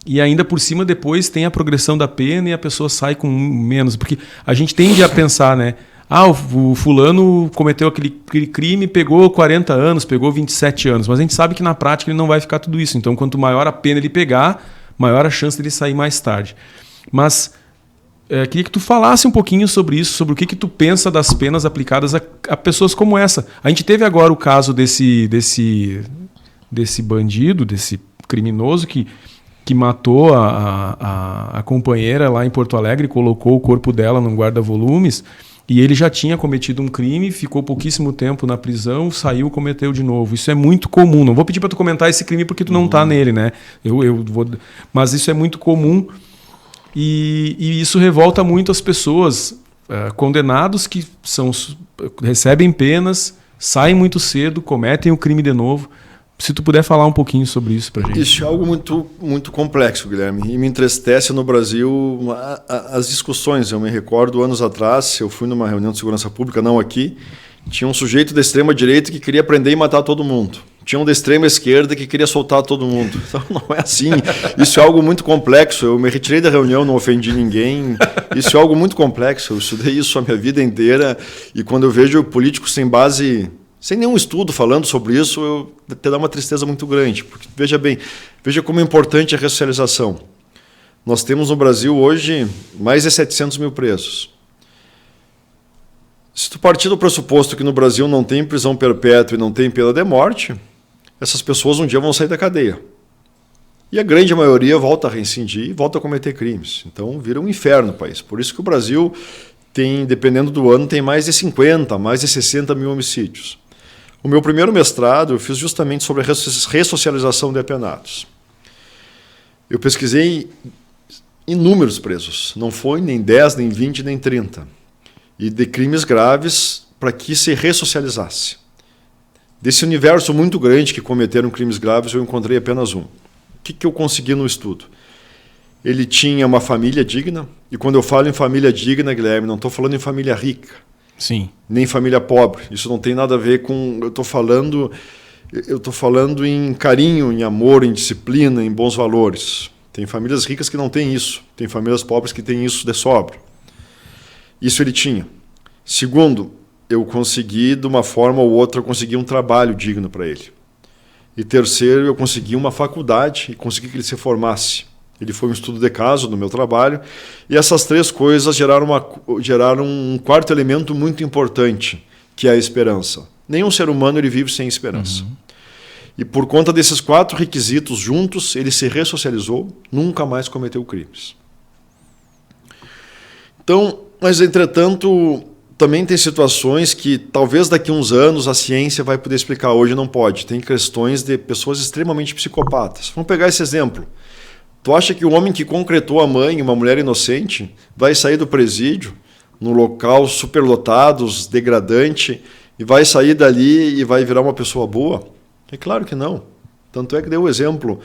e ainda por cima depois tem a progressão da pena e a pessoa sai com menos. Porque a gente tende a pensar, né? O fulano cometeu aquele crime, pegou 40 anos, pegou 27 anos. Mas a gente sabe que na prática ele não vai ficar tudo isso. Então, quanto maior a pena ele pegar, maior a chance dele sair mais tarde. Mas queria que tu falasse um pouquinho sobre isso, sobre o que tu pensa das penas aplicadas a pessoas como essa. A gente teve agora o caso desse bandido, desse criminoso que matou a companheira lá em Porto Alegre, colocou o corpo dela num guarda-volumes, e ele já tinha cometido um crime, ficou pouquíssimo tempo na prisão, saiu e cometeu de novo. Isso é muito comum. Não vou pedir para tu comentar esse crime porque tu não está nele, né? Mas isso é muito comum. E isso revolta muito as pessoas, condenados que recebem penas, saem muito cedo, cometem o crime de novo. Se tu puder falar um pouquinho sobre isso pra gente. Isso é algo muito, muito complexo, Guilherme. E me entristece no Brasil as discussões. Eu me recordo, anos atrás, eu fui numa reunião de segurança pública, não aqui, tinha um sujeito da extrema-direita que queria prender e matar todo mundo. Tinha um da extrema-esquerda que queria soltar todo mundo. Então não é assim. Isso é algo muito complexo. Eu me retirei da reunião, não ofendi ninguém. Isso é algo muito complexo. Eu estudei isso a minha vida inteira. E quando eu vejo políticos sem base, sem nenhum estudo falando sobre isso, até dá uma tristeza muito grande. Porque, veja como é importante a ressocialização. Nós temos no Brasil hoje mais de 700 mil presos. Se tu partir do pressuposto que no Brasil não tem prisão perpétua e não tem pena de morte, essas pessoas um dia vão sair da cadeia. E a grande maioria volta a reincidir e volta a cometer crimes. Então vira um inferno o país. Por isso que o Brasil tem, dependendo do ano, tem mais de 50, mais de 60 mil homicídios. O meu primeiro mestrado eu fiz justamente sobre a ressocialização de apenados. Eu pesquisei inúmeros presos. Não foi nem 10, nem 20, nem 30. E de crimes graves para que se ressocializasse. Desse universo muito grande que cometeram crimes graves, eu encontrei apenas um. O que eu consegui no estudo? Ele tinha uma família digna, e quando eu falo em família digna, Guilherme, não estou falando em família rica. Sim. Nem família pobre. Isso não tem nada a ver com... Eu estou falando em carinho, em amor, em disciplina, em bons valores. Tem famílias ricas que não têm isso. Tem famílias pobres que têm isso de sobra. Isso ele tinha. Segundo, eu consegui, de uma forma ou outra, eu consegui um trabalho digno para ele. E terceiro, eu consegui uma faculdade e consegui que ele se formasse. Ele foi um estudo de caso no meu trabalho. E essas três coisas geraram um quarto elemento muito importante, que é a esperança. Nenhum ser humano ele vive sem esperança. Uhum. E por conta desses 4 requisitos juntos, ele se ressocializou, nunca mais cometeu crimes. Então, mas entretanto, também tem situações que talvez daqui a uns anos a ciência vai poder explicar, hoje não pode. Tem questões de pessoas extremamente psicopatas. Vamos pegar esse exemplo. Tu acha que o homem que concretou a mãe, uma mulher inocente, vai sair do presídio, num local superlotado, degradante, e vai sair dali e vai virar uma pessoa boa? É claro que não. Tanto é que deu o exemplo.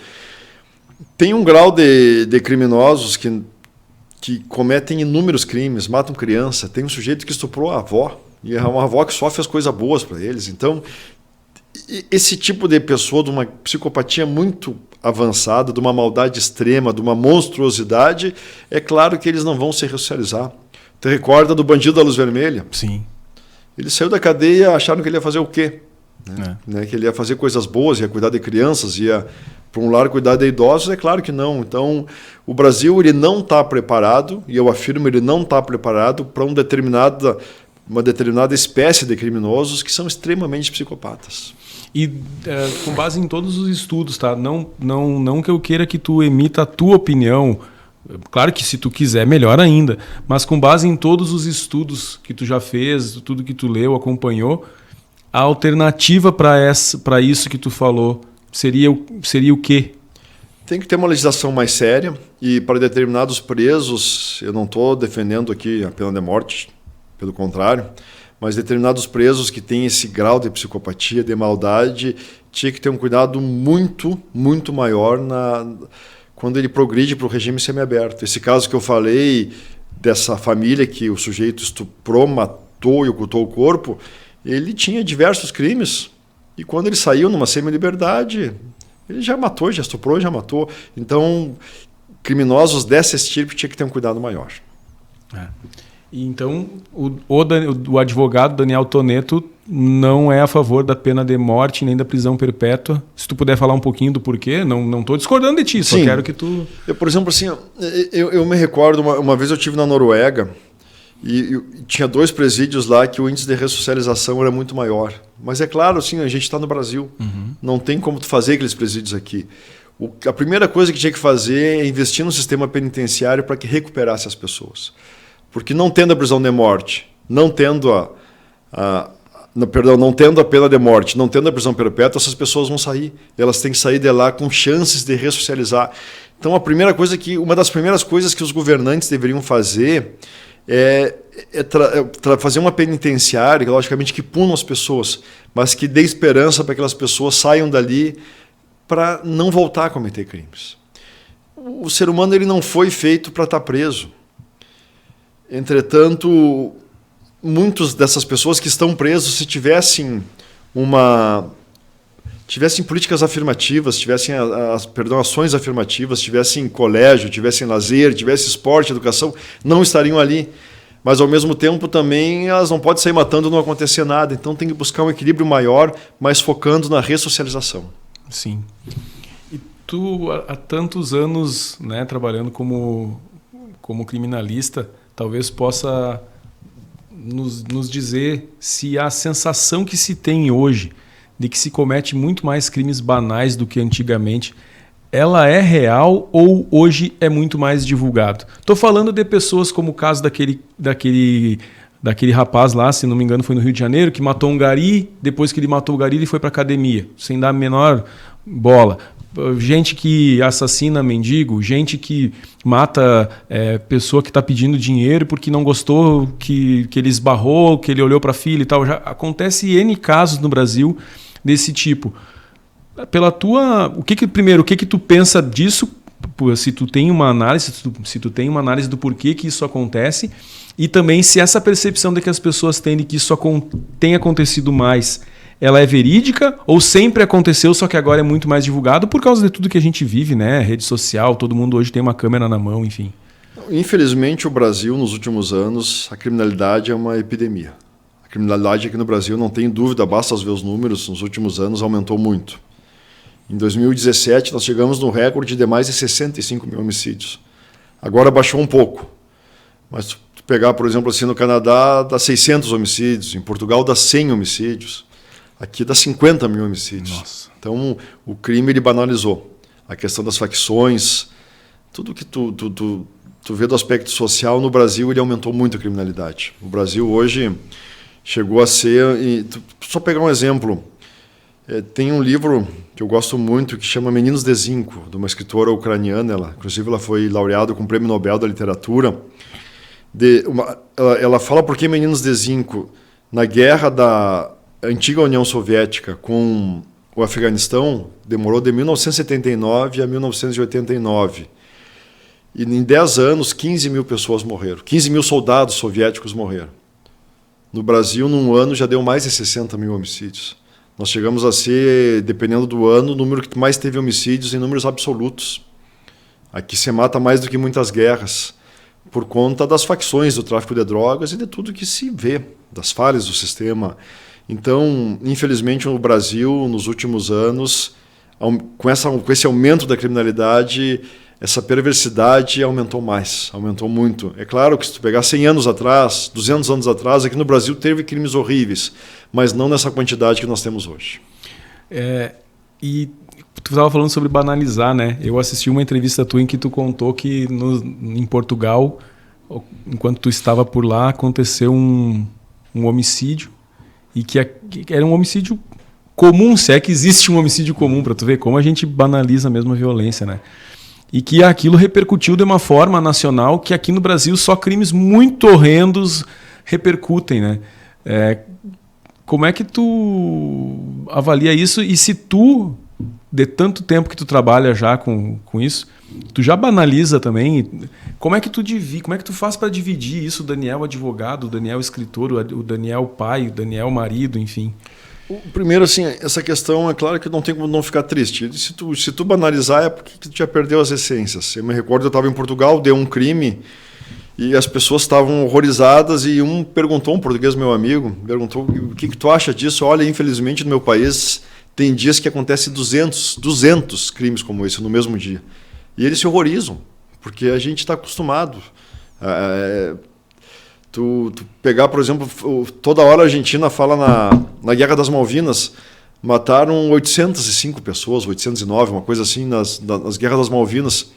Tem um grau de criminosos que cometem inúmeros crimes, matam criança. Tem um sujeito que estuprou a avó, e é uma avó que só fez coisas boas para eles. Então, esse tipo de pessoa, de uma psicopatia muito avançada, de uma maldade extrema, de uma monstruosidade, é claro que eles não vão se ressocializar. Te recorda do bandido da Luz Vermelha? Sim. Ele saiu da cadeia, acharam que ele ia fazer o quê? Que ele ia fazer coisas boas, ia cuidar de crianças, ia para um lar cuidar de idosos. É claro que não. Então, o Brasil ele não está preparado, e eu afirmo, ele não está preparado para uma determinada espécie de criminosos que são extremamente psicopatas. E com base em todos os estudos, tá? Não que eu queira que tu emita a tua opinião, Claro que se tu quiser, melhor ainda. Mas com base em todos os estudos que tu já fez, tudo que tu leu, acompanhou, a alternativa para isso que tu falou seria o quê? Tem que ter uma legislação mais séria e para determinados presos, eu não estou defendendo aqui a pena de morte, pelo contrário, mas determinados presos que têm esse grau de psicopatia, de maldade, tinha que ter um cuidado muito, muito maior quando ele progride para o regime semiaberto. Esse caso que eu falei dessa família que o sujeito estuprou, matou e ocultou o corpo, ele tinha diversos crimes e quando ele saiu numa semi-liberdade, ele já matou, já estuprou, já matou. Então, criminosos dessa estirpe tinha que ter um cuidado maior. Então, o advogado Daniel Toneto não é a favor da pena de morte nem da prisão perpétua. Se tu puder falar um pouquinho do porquê, não estou discordando de ti, só quero que tu... Por exemplo, assim, eu me recordo, uma vez eu estive na Noruega e tinha 2 presídios lá que o índice de ressocialização era muito maior. Mas é claro, assim, a gente está no Brasil. Não tem como tu fazer aqueles presídios aqui. A primeira coisa que tinha que fazer é investir no sistema penitenciário para que recuperasse as pessoas. Porque não tendo a prisão de morte, não tendo não tendo a pena de morte, não tendo a prisão perpétua, essas pessoas vão sair. Elas têm que sair de lá com chances de ressocializar. Então, uma das primeiras coisas que os governantes deveriam fazer é fazer uma penitenciária, logicamente, que puna as pessoas, mas que dê esperança para que aquelas pessoas saiam dali para não voltar a cometer crimes. O ser humano ele não foi feito para estar preso. Entretanto, muitas dessas pessoas que estão presos, se tivessem políticas afirmativas, tivessem ações afirmativas, tivessem colégio, tivessem lazer, tivessem esporte, educação, não estariam ali. Mas, ao mesmo tempo, também elas não podem sair matando e não acontecer nada. Então, tem que buscar um equilíbrio maior, mas focando na ressocialização. Sim. E tu, há tantos anos, né, trabalhando como criminalista, talvez possa nos dizer se a sensação que se tem hoje de que se comete muito mais crimes banais do que antigamente, ela é real ou hoje é muito mais divulgado? Estou falando de pessoas como o caso daquele rapaz lá, se não me engano foi no Rio de Janeiro, que matou um gari, depois que ele matou o gari ele foi para a academia, sem dar a menor bola. Gente que assassina mendigo, gente que mata pessoa que está pedindo dinheiro porque não gostou que ele esbarrou, que ele olhou para a filha e tal. Já acontece N casos no Brasil desse tipo. Primeiro, o que tu pensa disso? Se tu tem uma análise do porquê que isso acontece e também se essa percepção de que as pessoas têm de que isso tem acontecido mais, ela é verídica ou sempre aconteceu, só que agora é muito mais divulgado por causa de tudo que a gente vive, né? Rede social, todo mundo hoje tem uma câmera na mão, enfim. Infelizmente, o Brasil, nos últimos anos, a criminalidade é uma epidemia. A criminalidade aqui no Brasil, não tem dúvida, basta ver os números, nos últimos anos aumentou muito. Em 2017, nós chegamos no recorde de mais de 65 mil homicídios. Agora baixou um pouco. Mas se tu pegar, por exemplo, assim, no Canadá, dá 600 homicídios, em Portugal dá 100 homicídios. Aqui dá 50 mil homicídios. Nossa. Então, o crime ele banalizou. A questão das facções, tudo que tu vê do aspecto social, no Brasil ele aumentou muito a criminalidade. O Brasil hoje chegou a ser... Só pegar um exemplo. Tem um livro que eu gosto muito que chama Meninos de Zinco, de uma escritora ucraniana. Inclusive, ela foi laureada com o Prêmio Nobel da Literatura. Ela fala por que Meninos de Zinco, na guerra da antiga União Soviética com o Afeganistão, demorou de 1979 a 1989. E em 10 anos, 15 mil pessoas morreram. 15 mil soldados soviéticos morreram. No Brasil, num ano, já deu mais de 60 mil homicídios. Nós chegamos a ser, dependendo do ano, o número que mais teve homicídios em números absolutos. Aqui se mata mais do que muitas guerras, por conta das facções do tráfico de drogas e de tudo que se vê, das falhas do sistema. Então, infelizmente, no Brasil, nos últimos anos, com esse aumento da criminalidade, essa perversidade aumentou mais, aumentou muito. É claro que se tu pegar 100 anos atrás, 200 anos atrás, aqui no Brasil teve crimes horríveis, mas não nessa quantidade que nós temos hoje. E Tu estava falando sobre banalizar, né? Eu assisti uma entrevista tua em que tu contou que em Portugal, enquanto tu estava por lá, aconteceu um homicídio e que era um homicídio comum, se é que existe um homicídio comum, para tu ver como a gente banaliza mesmo a violência, né? E que aquilo repercutiu de uma forma nacional que aqui no Brasil só crimes muito horrendos repercutem, né? Como é que tu avalia isso? E se tu, de tanto tempo que tu trabalha já com isso, tu já banaliza também, como é que tu faz para dividir isso, o Daniel advogado, o Daniel escritor, o Daniel pai, o Daniel marido, enfim? Primeiro, assim, essa questão, é claro que não tem como não ficar triste. Se tu banalizar, é porque tu já perdeu as essências. Eu me recordo, eu estava em Portugal, deu um crime, e as pessoas estavam horrorizadas, e um português meu amigo, perguntou, o que tu acha disso? Olha, infelizmente, no meu país, tem dias que acontecem 200 crimes como esse no mesmo dia. E eles se horrorizam, porque a gente está acostumado. Tu pegar, por exemplo, toda hora a Argentina fala na Guerra das Malvinas, mataram 805 pessoas, 809, uma coisa assim, nas Guerras das Malvinas.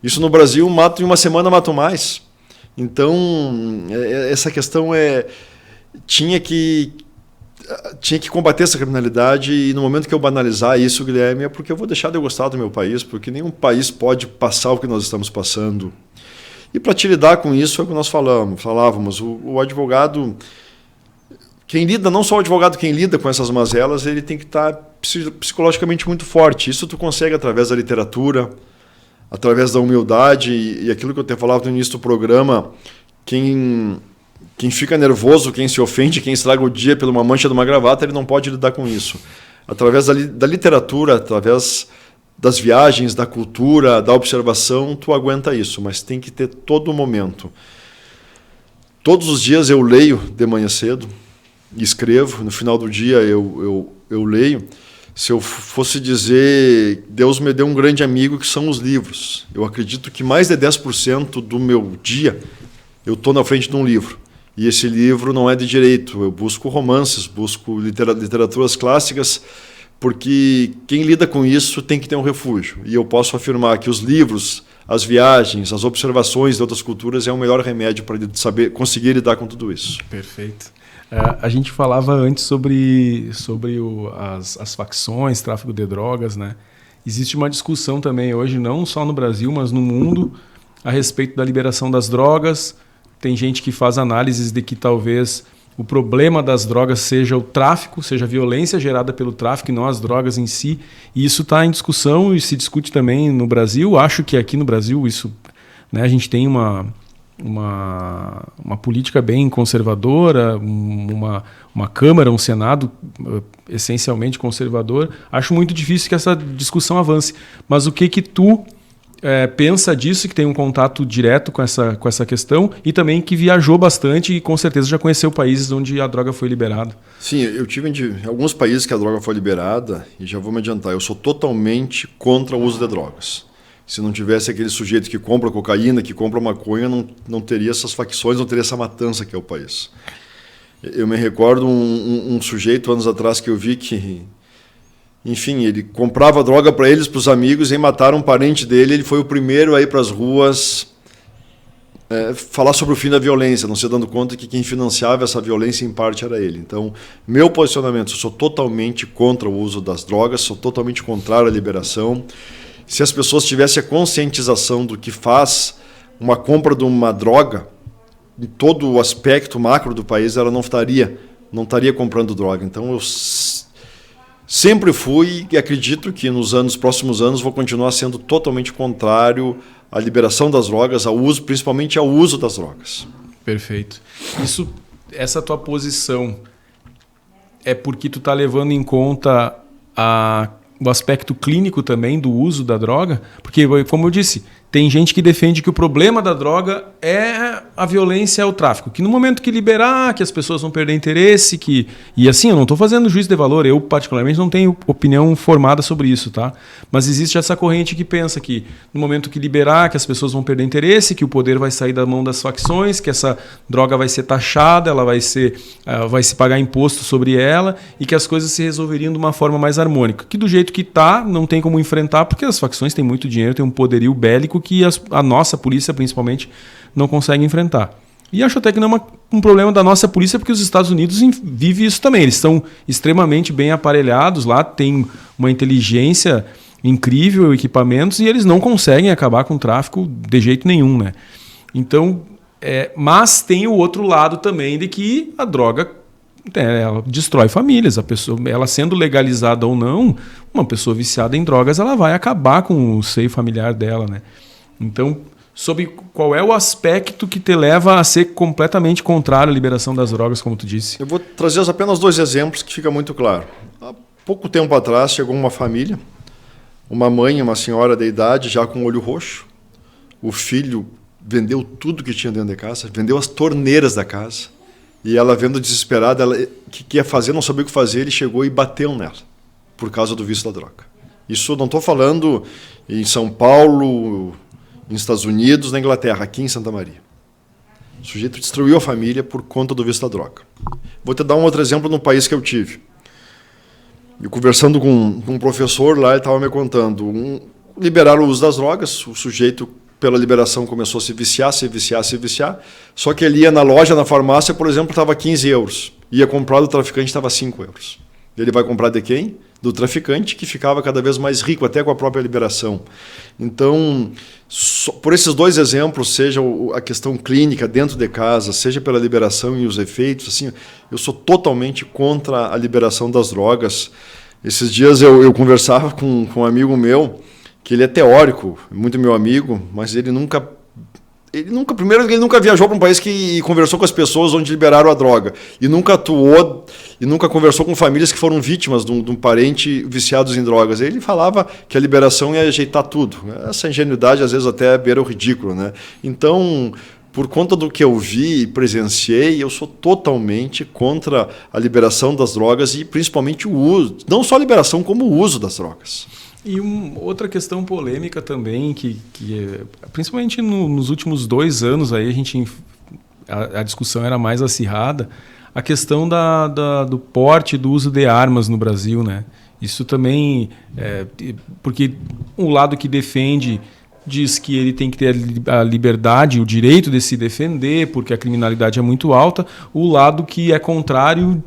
Isso no Brasil, em uma semana matam mais. Então, essa questão tinha que combater essa criminalidade, e no momento que eu banalizar isso, Guilherme, é porque eu vou deixar de gostar do meu país, porque nenhum país pode passar o que nós estamos passando. E para te lidar com isso é o que nós falávamos. O advogado, quem lida, não só o advogado, quem lida com essas mazelas, ele tem que estar psicologicamente muito forte. Isso tu consegue através da literatura, através da humildade, e aquilo que eu te falava no início do programa, quem fica nervoso, quem se ofende, quem estraga o dia por uma mancha de uma gravata, ele não pode lidar com isso. Através da literatura, através das viagens, da cultura, da observação, tu aguenta isso, mas tem que ter todo momento. Todos os dias eu leio de manhã cedo, escrevo, no final do dia eu leio. Se eu fosse dizer, Deus me deu um grande amigo, que são os livros. Eu acredito que mais de 10% do meu dia eu estou na frente de um livro. E esse livro não é de direito, eu busco romances, busco literaturas clássicas, porque quem lida com isso tem que ter um refúgio. E eu posso afirmar que os livros, as viagens, as observações de outras culturas é o melhor remédio para conseguir lidar com tudo isso. Perfeito. A gente falava antes sobre as facções, tráfico de drogas, né? Existe uma discussão também hoje, não só no Brasil, mas no mundo, a respeito da liberação das drogas. Tem gente que faz análises de que talvez o problema das drogas seja o tráfico, seja a violência gerada pelo tráfico e não as drogas em si. E isso está em discussão e se discute também no Brasil. Acho que aqui no Brasil isso, né, a gente tem uma política bem conservadora, uma Câmara, um Senado essencialmente conservador. Acho muito difícil que essa discussão avance. Mas o que tu pensa disso, que tem um contato direto com essa questão, e também que viajou bastante e com certeza já conheceu países onde a droga foi liberada? Sim, eu tive em alguns países que a droga foi liberada, e já vou me adiantar, eu sou totalmente contra o uso de drogas. Se não tivesse aquele sujeito que compra cocaína, que compra maconha, não teria essas facções, não teria essa matança que é o país. Eu me recordo um sujeito anos atrás que eu vi que, enfim, ele comprava droga para eles, para os amigos, e mataram um parente dele. Ele foi o primeiro a ir para as ruas falar sobre o fim da violência, não se dando conta que quem financiava essa violência em parte era ele. Então, meu posicionamento, eu sou totalmente contra o uso das drogas, sou totalmente contrário à liberação. Se as pessoas tivessem a conscientização do que faz uma compra de uma droga, em todo o aspecto macro do país, ela não estaria comprando droga. Então, eu sempre fui e acredito que nos próximos anos vou continuar sendo totalmente contrário à liberação das drogas, ao uso, principalmente ao uso das drogas. Perfeito. Essa tua posição é porque tu está levando em conta o aspecto clínico também do uso da droga? Porque, como eu disse, tem gente que defende que o problema da droga é a violência, é o tráfico. Que no momento que liberar, que as pessoas vão perder interesse, e assim, eu não estou fazendo juízo de valor, eu particularmente não tenho opinião formada sobre isso, tá? Mas existe essa corrente que pensa que no momento que liberar, que as pessoas vão perder interesse, que o poder vai sair da mão das facções, que essa droga vai ser taxada, ela vai se pagar imposto sobre ela e que as coisas se resolveriam de uma forma mais harmônica. Que do jeito que está, não tem como enfrentar, porque as facções têm muito dinheiro, têm um poderio bélico que a nossa polícia, principalmente, não consegue enfrentar. E acho até que não é um problema da nossa polícia, porque os Estados Unidos vivem isso também. Eles estão extremamente bem aparelhados lá, tem uma inteligência incrível, equipamentos, e eles não conseguem acabar com o tráfico de jeito nenhum, né? Então, mas tem o outro lado também de que a droga ela destrói famílias. A pessoa, ela sendo legalizada ou não, uma pessoa viciada em drogas, ela vai acabar com o seio familiar dela, né? Então, sobre qual é o aspecto que te leva a ser completamente contrário à liberação das drogas, como tu disse? Eu vou trazer apenas 2 exemplos que fica muito claro. Há pouco tempo atrás chegou uma família, uma mãe, uma senhora de idade, já com olho roxo. O filho vendeu tudo que tinha dentro de casa, vendeu as torneiras da casa. E ela, vendo desesperada, o que ia fazer, não sabia o que fazer, ele chegou e bateu nela, por causa do vício da droga. Isso não estou falando em São Paulo, nos Estados Unidos, na Inglaterra, aqui em Santa Maria. O sujeito destruiu a família por conta do vício da droga. Vou te dar um outro exemplo no país que eu tive. Eu conversando com um professor lá, ele estava me contando. Liberaram o uso das drogas, o sujeito, pela liberação, começou a se viciar. Só que ele ia na loja, na farmácia, por exemplo, estava 15 euros. Ia comprar do traficante, estava 5 euros. Ele vai comprar de quem? Do traficante, que ficava cada vez mais rico, até com a própria liberação. Então, por esses 2 exemplos, seja a questão clínica dentro de casa, seja pela liberação e os efeitos, assim, eu sou totalmente contra a liberação das drogas. Esses dias eu conversava com um amigo meu, que ele é teórico, muito meu amigo, mas ele nunca viajou para um país que conversou com as pessoas onde liberaram a droga, e nunca atuou, e nunca conversou com famílias que foram vítimas de um parente viciados em drogas. Ele falava que a liberação ia ajeitar tudo. Essa ingenuidade, às vezes, até beira o ridículo, né? Então, por conta do que eu vi e presenciei, eu sou totalmente contra a liberação das drogas e, principalmente, o uso. Não só a liberação, como o uso das drogas. E outra questão polêmica também, que principalmente nos últimos 2 anos, aí a discussão era mais acirrada, a questão do porte, do uso de armas no Brasil, né? Isso também, porque um lado que defende diz que ele tem que ter a liberdade, o direito de se defender, porque a criminalidade é muito alta. O lado que é contrário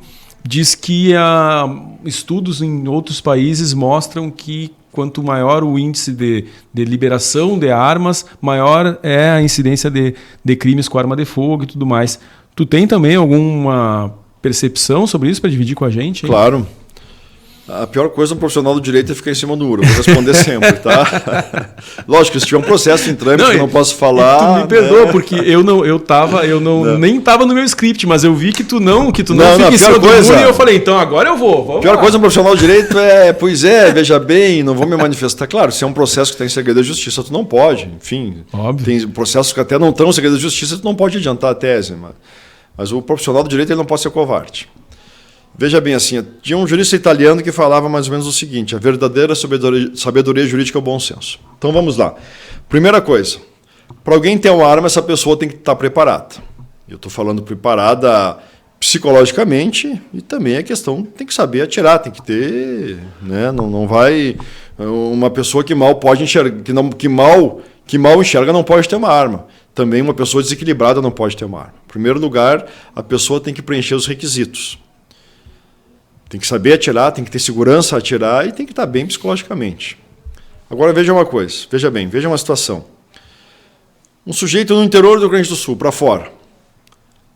diz que estudos em outros países mostram que quanto maior o índice de liberação de armas, maior é a incidência de crimes com arma de fogo e tudo mais. Tu tem também alguma percepção sobre isso para dividir com a gente? Hein? Claro. A pior coisa um profissional do direito é ficar em cima do muro. Vou responder sempre, tá? Lógico, se tiver um processo em trâmite que eu não posso falar... Tu me perdoa, porque eu nem estava no meu script, mas eu vi que tu não fica em cima do muro e eu falei, então agora eu vou. A pior coisa um profissional do direito veja bem, não vou me manifestar. Claro, se é um processo que tem segredo da justiça, tu não pode. Enfim, óbvio. Tem processos que até não estão segredo da justiça, tu não pode adiantar a tese. Mas o profissional do direito ele não pode ser covarde. Veja bem, assim, tinha um jurista italiano que falava mais ou menos o seguinte: a verdadeira sabedoria jurídica é o bom senso. Então vamos lá. Primeira coisa, para alguém ter uma arma, essa pessoa tem que estar preparada. Eu estou falando preparada psicologicamente e também a questão tem que saber atirar, tem que ter, né? Não vai uma pessoa que mal pode enxergar, que mal enxerga não pode ter uma arma. Também uma pessoa desequilibrada não pode ter uma arma. Em primeiro lugar, a pessoa tem que preencher os requisitos. Tem que saber atirar, tem que ter segurança a atirar e tem que estar bem psicologicamente. Agora veja uma coisa, veja uma situação. Um sujeito no interior do Rio Grande do Sul, para fora.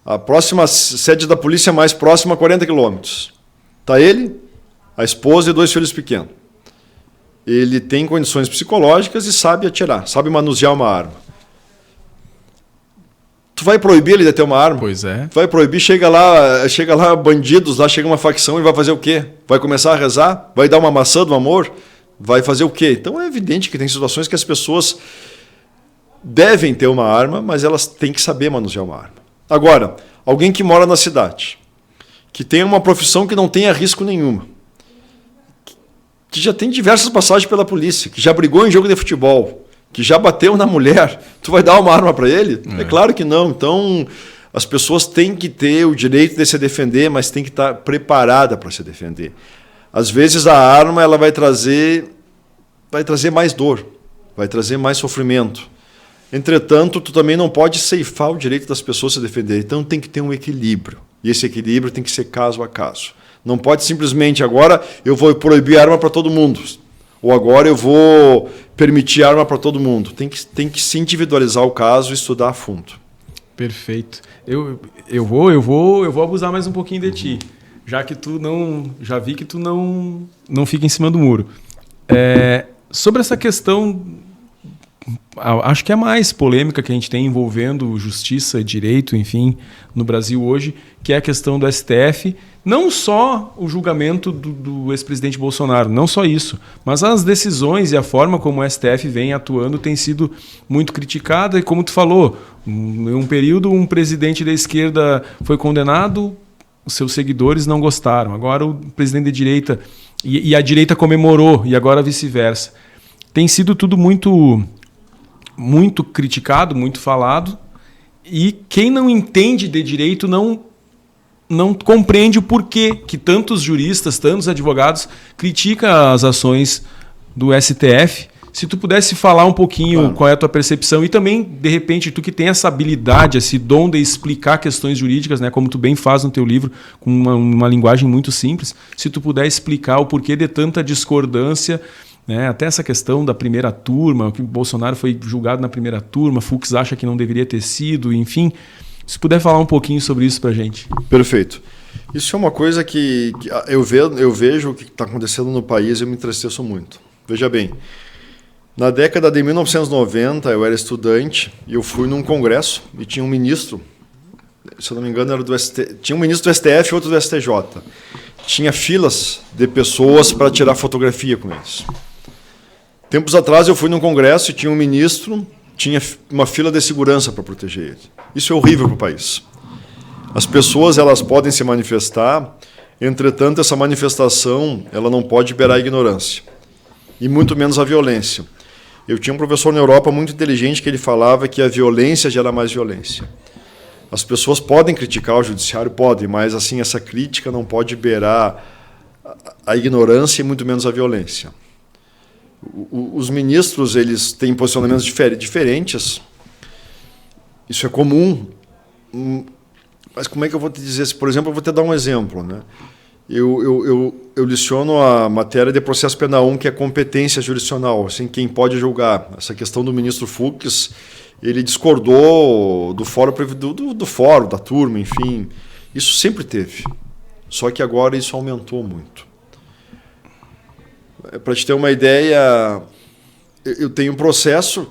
A próxima sede da polícia mais próxima a 40 quilômetros. Está ele, a esposa e 2 filhos pequenos. Ele tem condições psicológicas e sabe atirar, sabe manusear uma arma. Tu vai proibir ele de ter uma arma? Pois é. Tu vai proibir, chega lá bandidos, lá chega uma facção e vai fazer o quê? Vai começar a rezar? Vai dar uma maçã do amor? Vai fazer o quê? Então é evidente que tem situações que as pessoas devem ter uma arma, mas elas têm que saber manusear uma arma. Agora, alguém que mora na cidade, que tem uma profissão que não tenha risco nenhuma, que já tem diversas passagens pela polícia, que já brigou em jogo de futebol, que já bateu na mulher, tu vai dar uma arma para ele? É claro que não. Então, as pessoas têm que ter o direito de se defender, mas têm que estar preparada para se defender. Às vezes a arma ela vai trazer mais dor, vai trazer mais sofrimento. Entretanto, tu também não pode ceifar o direito das pessoas se defender. Então tem que ter um equilíbrio. E esse equilíbrio tem que ser caso a caso. Não pode simplesmente agora eu vou proibir arma para todo mundo. Ou agora eu vou permitir arma para todo mundo. Tem que se individualizar o caso e estudar a fundo. Perfeito. Eu vou abusar mais um pouquinho de ti. Já vi que tu não fica em cima do muro. Sobre essa questão, acho que é a mais polêmica que a gente tem envolvendo justiça, direito, enfim, no Brasil hoje, que é a questão do STF. Não só o julgamento do ex-presidente Bolsonaro, não só isso, mas as decisões e a forma como o STF vem atuando tem sido muito criticada. E como tu falou, em um período um presidente da esquerda foi condenado, os seus seguidores não gostaram. Agora o presidente da direita, e a direita comemorou, e agora vice-versa. Tem sido tudo muito, muito criticado, muito falado, e quem não entende de direito não compreende o porquê que tantos juristas, tantos advogados criticam as ações do STF. Se tu pudesse falar um pouquinho qual é a tua percepção e também, de repente, tu que tem essa habilidade, esse dom de explicar questões jurídicas, né, como tu bem faz no teu livro, com uma linguagem muito simples, se tu puder explicar o porquê de tanta discordância, né, até essa questão da primeira turma, que o Bolsonaro foi julgado na primeira turma, Fux acha que não deveria ter sido, enfim. Se puder falar um pouquinho sobre isso para a gente. Perfeito. Isso é uma coisa que eu vejo o que está acontecendo no país e eu me entristeço muito. Veja bem, na década de 1990 eu era estudante e eu fui num congresso e tinha um ministro, se eu não me engano era do STF, tinha um ministro do STF e outro do STJ. Tinha filas de pessoas para tirar fotografia com eles. Tempos atrás eu fui num congresso e tinha um ministro, tinha uma fila de segurança para proteger ele. Isso é horrível para o país. As pessoas elas podem se manifestar, entretanto, essa manifestação ela não pode beirar a ignorância, e muito menos a violência. Eu tinha um professor na Europa muito inteligente que ele falava que a violência gera mais violência. As pessoas podem criticar o judiciário, podem, mas assim, essa crítica não pode beirar a ignorância e muito menos a violência. Os ministros eles têm posicionamentos diferentes, isso é comum, mas como é que eu vou te dizer? Por exemplo, eu vou te dar um exemplo, né? Eu liciono a matéria de processo penal 1, que é competência jurisdicional, assim, quem pode julgar. Essa questão do ministro Fux, ele discordou do fórum, da turma, enfim. Isso sempre teve, só que agora isso aumentou muito. Para te ter uma ideia, eu tenho um processo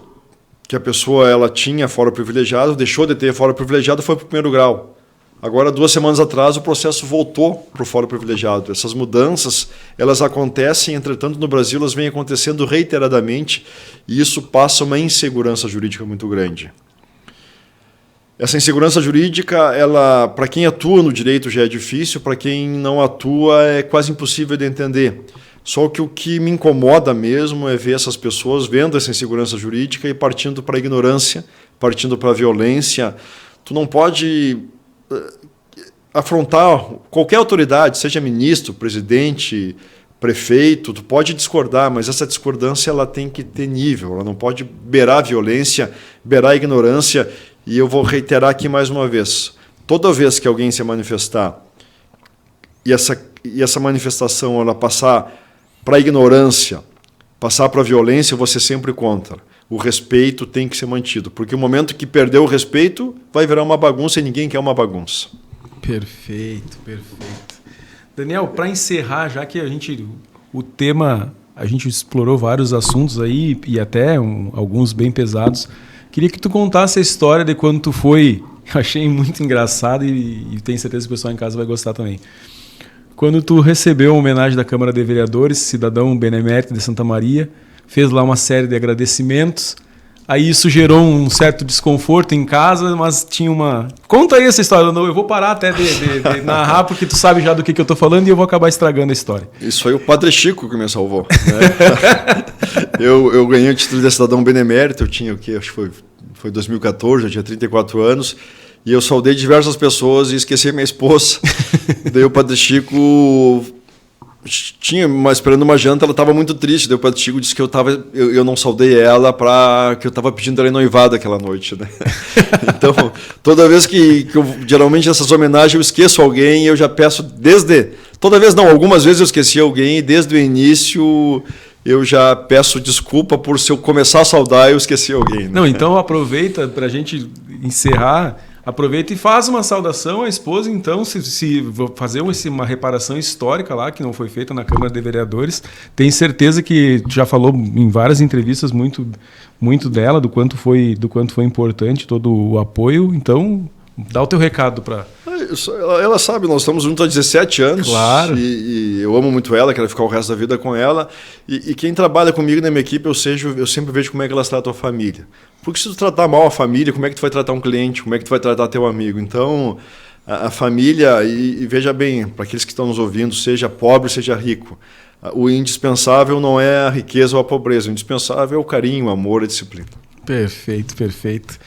que a pessoa ela tinha fórum privilegiado, deixou de ter fórum privilegiado, foi para o primeiro grau. Agora, 2 semanas atrás, o processo voltou para o fórum privilegiado. Essas mudanças, elas acontecem, entretanto, no Brasil, elas vêm acontecendo reiteradamente e isso passa uma insegurança jurídica muito grande. Essa insegurança jurídica, ela, para quem atua no direito já é difícil, para quem não atua é quase impossível de entender. Só que o que me incomoda mesmo é ver essas pessoas vendo essa insegurança jurídica e partindo para a ignorância, partindo para a violência. Tu não pode afrontar qualquer autoridade, seja ministro, presidente, prefeito, tu pode discordar, mas essa discordância ela tem que ter nível, ela não pode beirar a violência, beirar a ignorância. E eu vou reiterar aqui mais uma vez, toda vez que alguém se manifestar e essa manifestação ela passar para a ignorância, passar para a violência, eu vou ser sempre contra. O respeito tem que ser mantido, porque o momento que perder o respeito, vai virar uma bagunça e ninguém quer uma bagunça. Perfeito, perfeito. Daniel, para encerrar, já que o tema, a gente explorou vários assuntos aí, e até alguns bem pesados, queria que tu contasse a história de quando tu foi, eu achei muito engraçado e tenho certeza que o pessoal em casa vai gostar também. Quando tu recebeu a homenagem da Câmara de Vereadores, cidadão benemérito de Santa Maria, fez lá uma série de agradecimentos, Aí isso gerou um certo desconforto em casa, mas tinha uma... Conta aí essa história, eu vou parar até de narrar, porque tu sabe já do que eu tô falando e eu vou acabar estragando a história. Isso foi o Padre Chico que me salvou. Né? eu ganhei o título de cidadão benemérito, eu tinha o quê? Acho que foi 2014, eu tinha 34 anos, e eu saudei diversas pessoas e esqueci minha esposa. Daí o Padre Chico... tinha esperando uma janta, ela estava muito triste. Daí o Padre Chico disse que eu não saudei ela que eu estava pedindo ela em noivado aquela noite, né? Então, toda vez que eu, geralmente essas homenagens eu esqueço alguém, eu já peço toda vez não, algumas vezes eu esqueci alguém e desde o início eu já peço desculpa por se eu começar a saudar eu esqueci alguém. Né? Não, então aproveita para a gente encerrar. Aproveita e faz uma saudação à esposa, então, se fazer uma reparação histórica lá, que não foi feita na Câmara de Vereadores. Tenho certeza que já falou em várias entrevistas muito, muito dela, do quanto foi importante todo o apoio. Então, dá o teu recado para... Ela sabe, nós estamos juntos há 17 anos. Claro. E eu amo muito ela, quero ficar o resto da vida com ela. E quem trabalha comigo na minha equipe, eu sempre vejo como é que elas tratam a família. Porque se tu tratar mal a família, como é que tu vai tratar um cliente? Como é que tu vai tratar teu amigo? Então, a família, e veja bem, para aqueles que estão nos ouvindo, seja pobre, seja rico, o indispensável não é a riqueza ou a pobreza, o indispensável é o carinho, o amor, a disciplina. Perfeito, perfeito.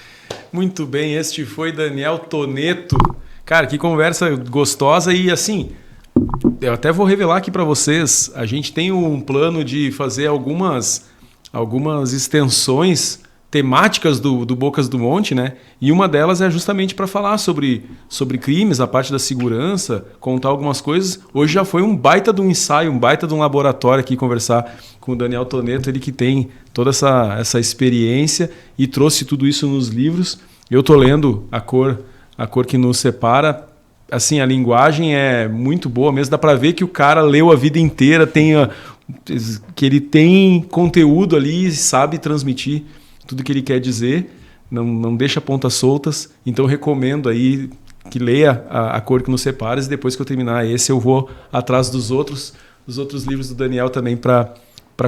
Muito bem, este foi Daniel Toneto. Cara, que conversa gostosa e assim, eu até vou revelar aqui para vocês, a gente tem um plano de fazer algumas extensões temáticas do Bocas do Monte, né? E uma delas é justamente para falar sobre crimes, a parte da segurança, contar algumas coisas. Hoje já foi um baita de um ensaio, um baita de um laboratório aqui conversar com o Daniel Toneto, ele que tem toda essa experiência e trouxe tudo isso nos livros. Eu tô lendo A Cor que Nos Separa. Assim, a linguagem é muito boa mesmo, dá para ver que o cara leu a vida inteira, que ele tem conteúdo ali, sabe transmitir tudo que ele quer dizer, não deixa pontas soltas. Então recomendo aí que leia a Cor que Nos Separa, e depois que eu terminar esse eu vou atrás dos outros livros do Daniel também para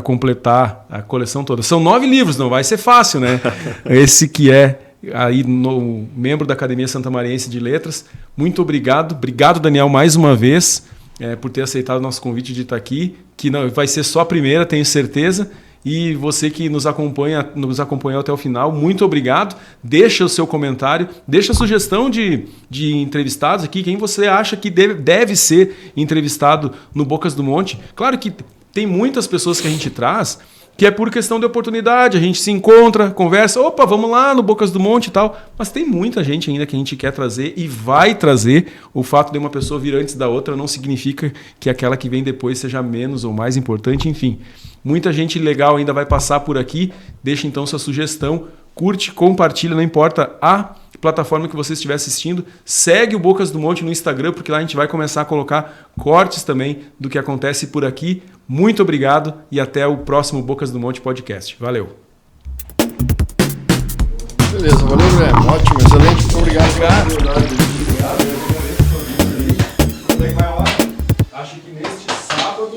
completar a coleção toda. São 9 livros, não vai ser fácil, né? Esse que é aí membro da Academia Santamariense de Letras. Muito obrigado. Obrigado, Daniel, mais uma vez por ter aceitado o nosso convite de estar aqui, que não vai ser só a primeira, tenho certeza. E você que nos acompanhou até o final, muito obrigado. Deixa o seu comentário, deixa a sugestão de entrevistados aqui, quem você acha que deve ser entrevistado no Bocas do Monte. Claro que tem muitas pessoas que a gente traz que é por questão de oportunidade, a gente se encontra, conversa, opa, vamos lá no Bocas do Monte e tal, mas tem muita gente ainda que a gente quer trazer e vai trazer. O fato de uma pessoa vir antes da outra não significa que aquela que vem depois seja menos ou mais importante, enfim. Muita gente legal ainda vai passar por aqui, deixa então sua sugestão, curte, compartilha, não importa a plataforma que você estiver assistindo, segue o Bocas do Monte no Instagram, porque lá a gente vai começar a colocar cortes também do que acontece por aqui. Muito obrigado e até o próximo Bocas do Monte Podcast. Valeu! Beleza, valeu, Guilherme. Ótimo, excelente. Muito obrigado. Acho que neste sábado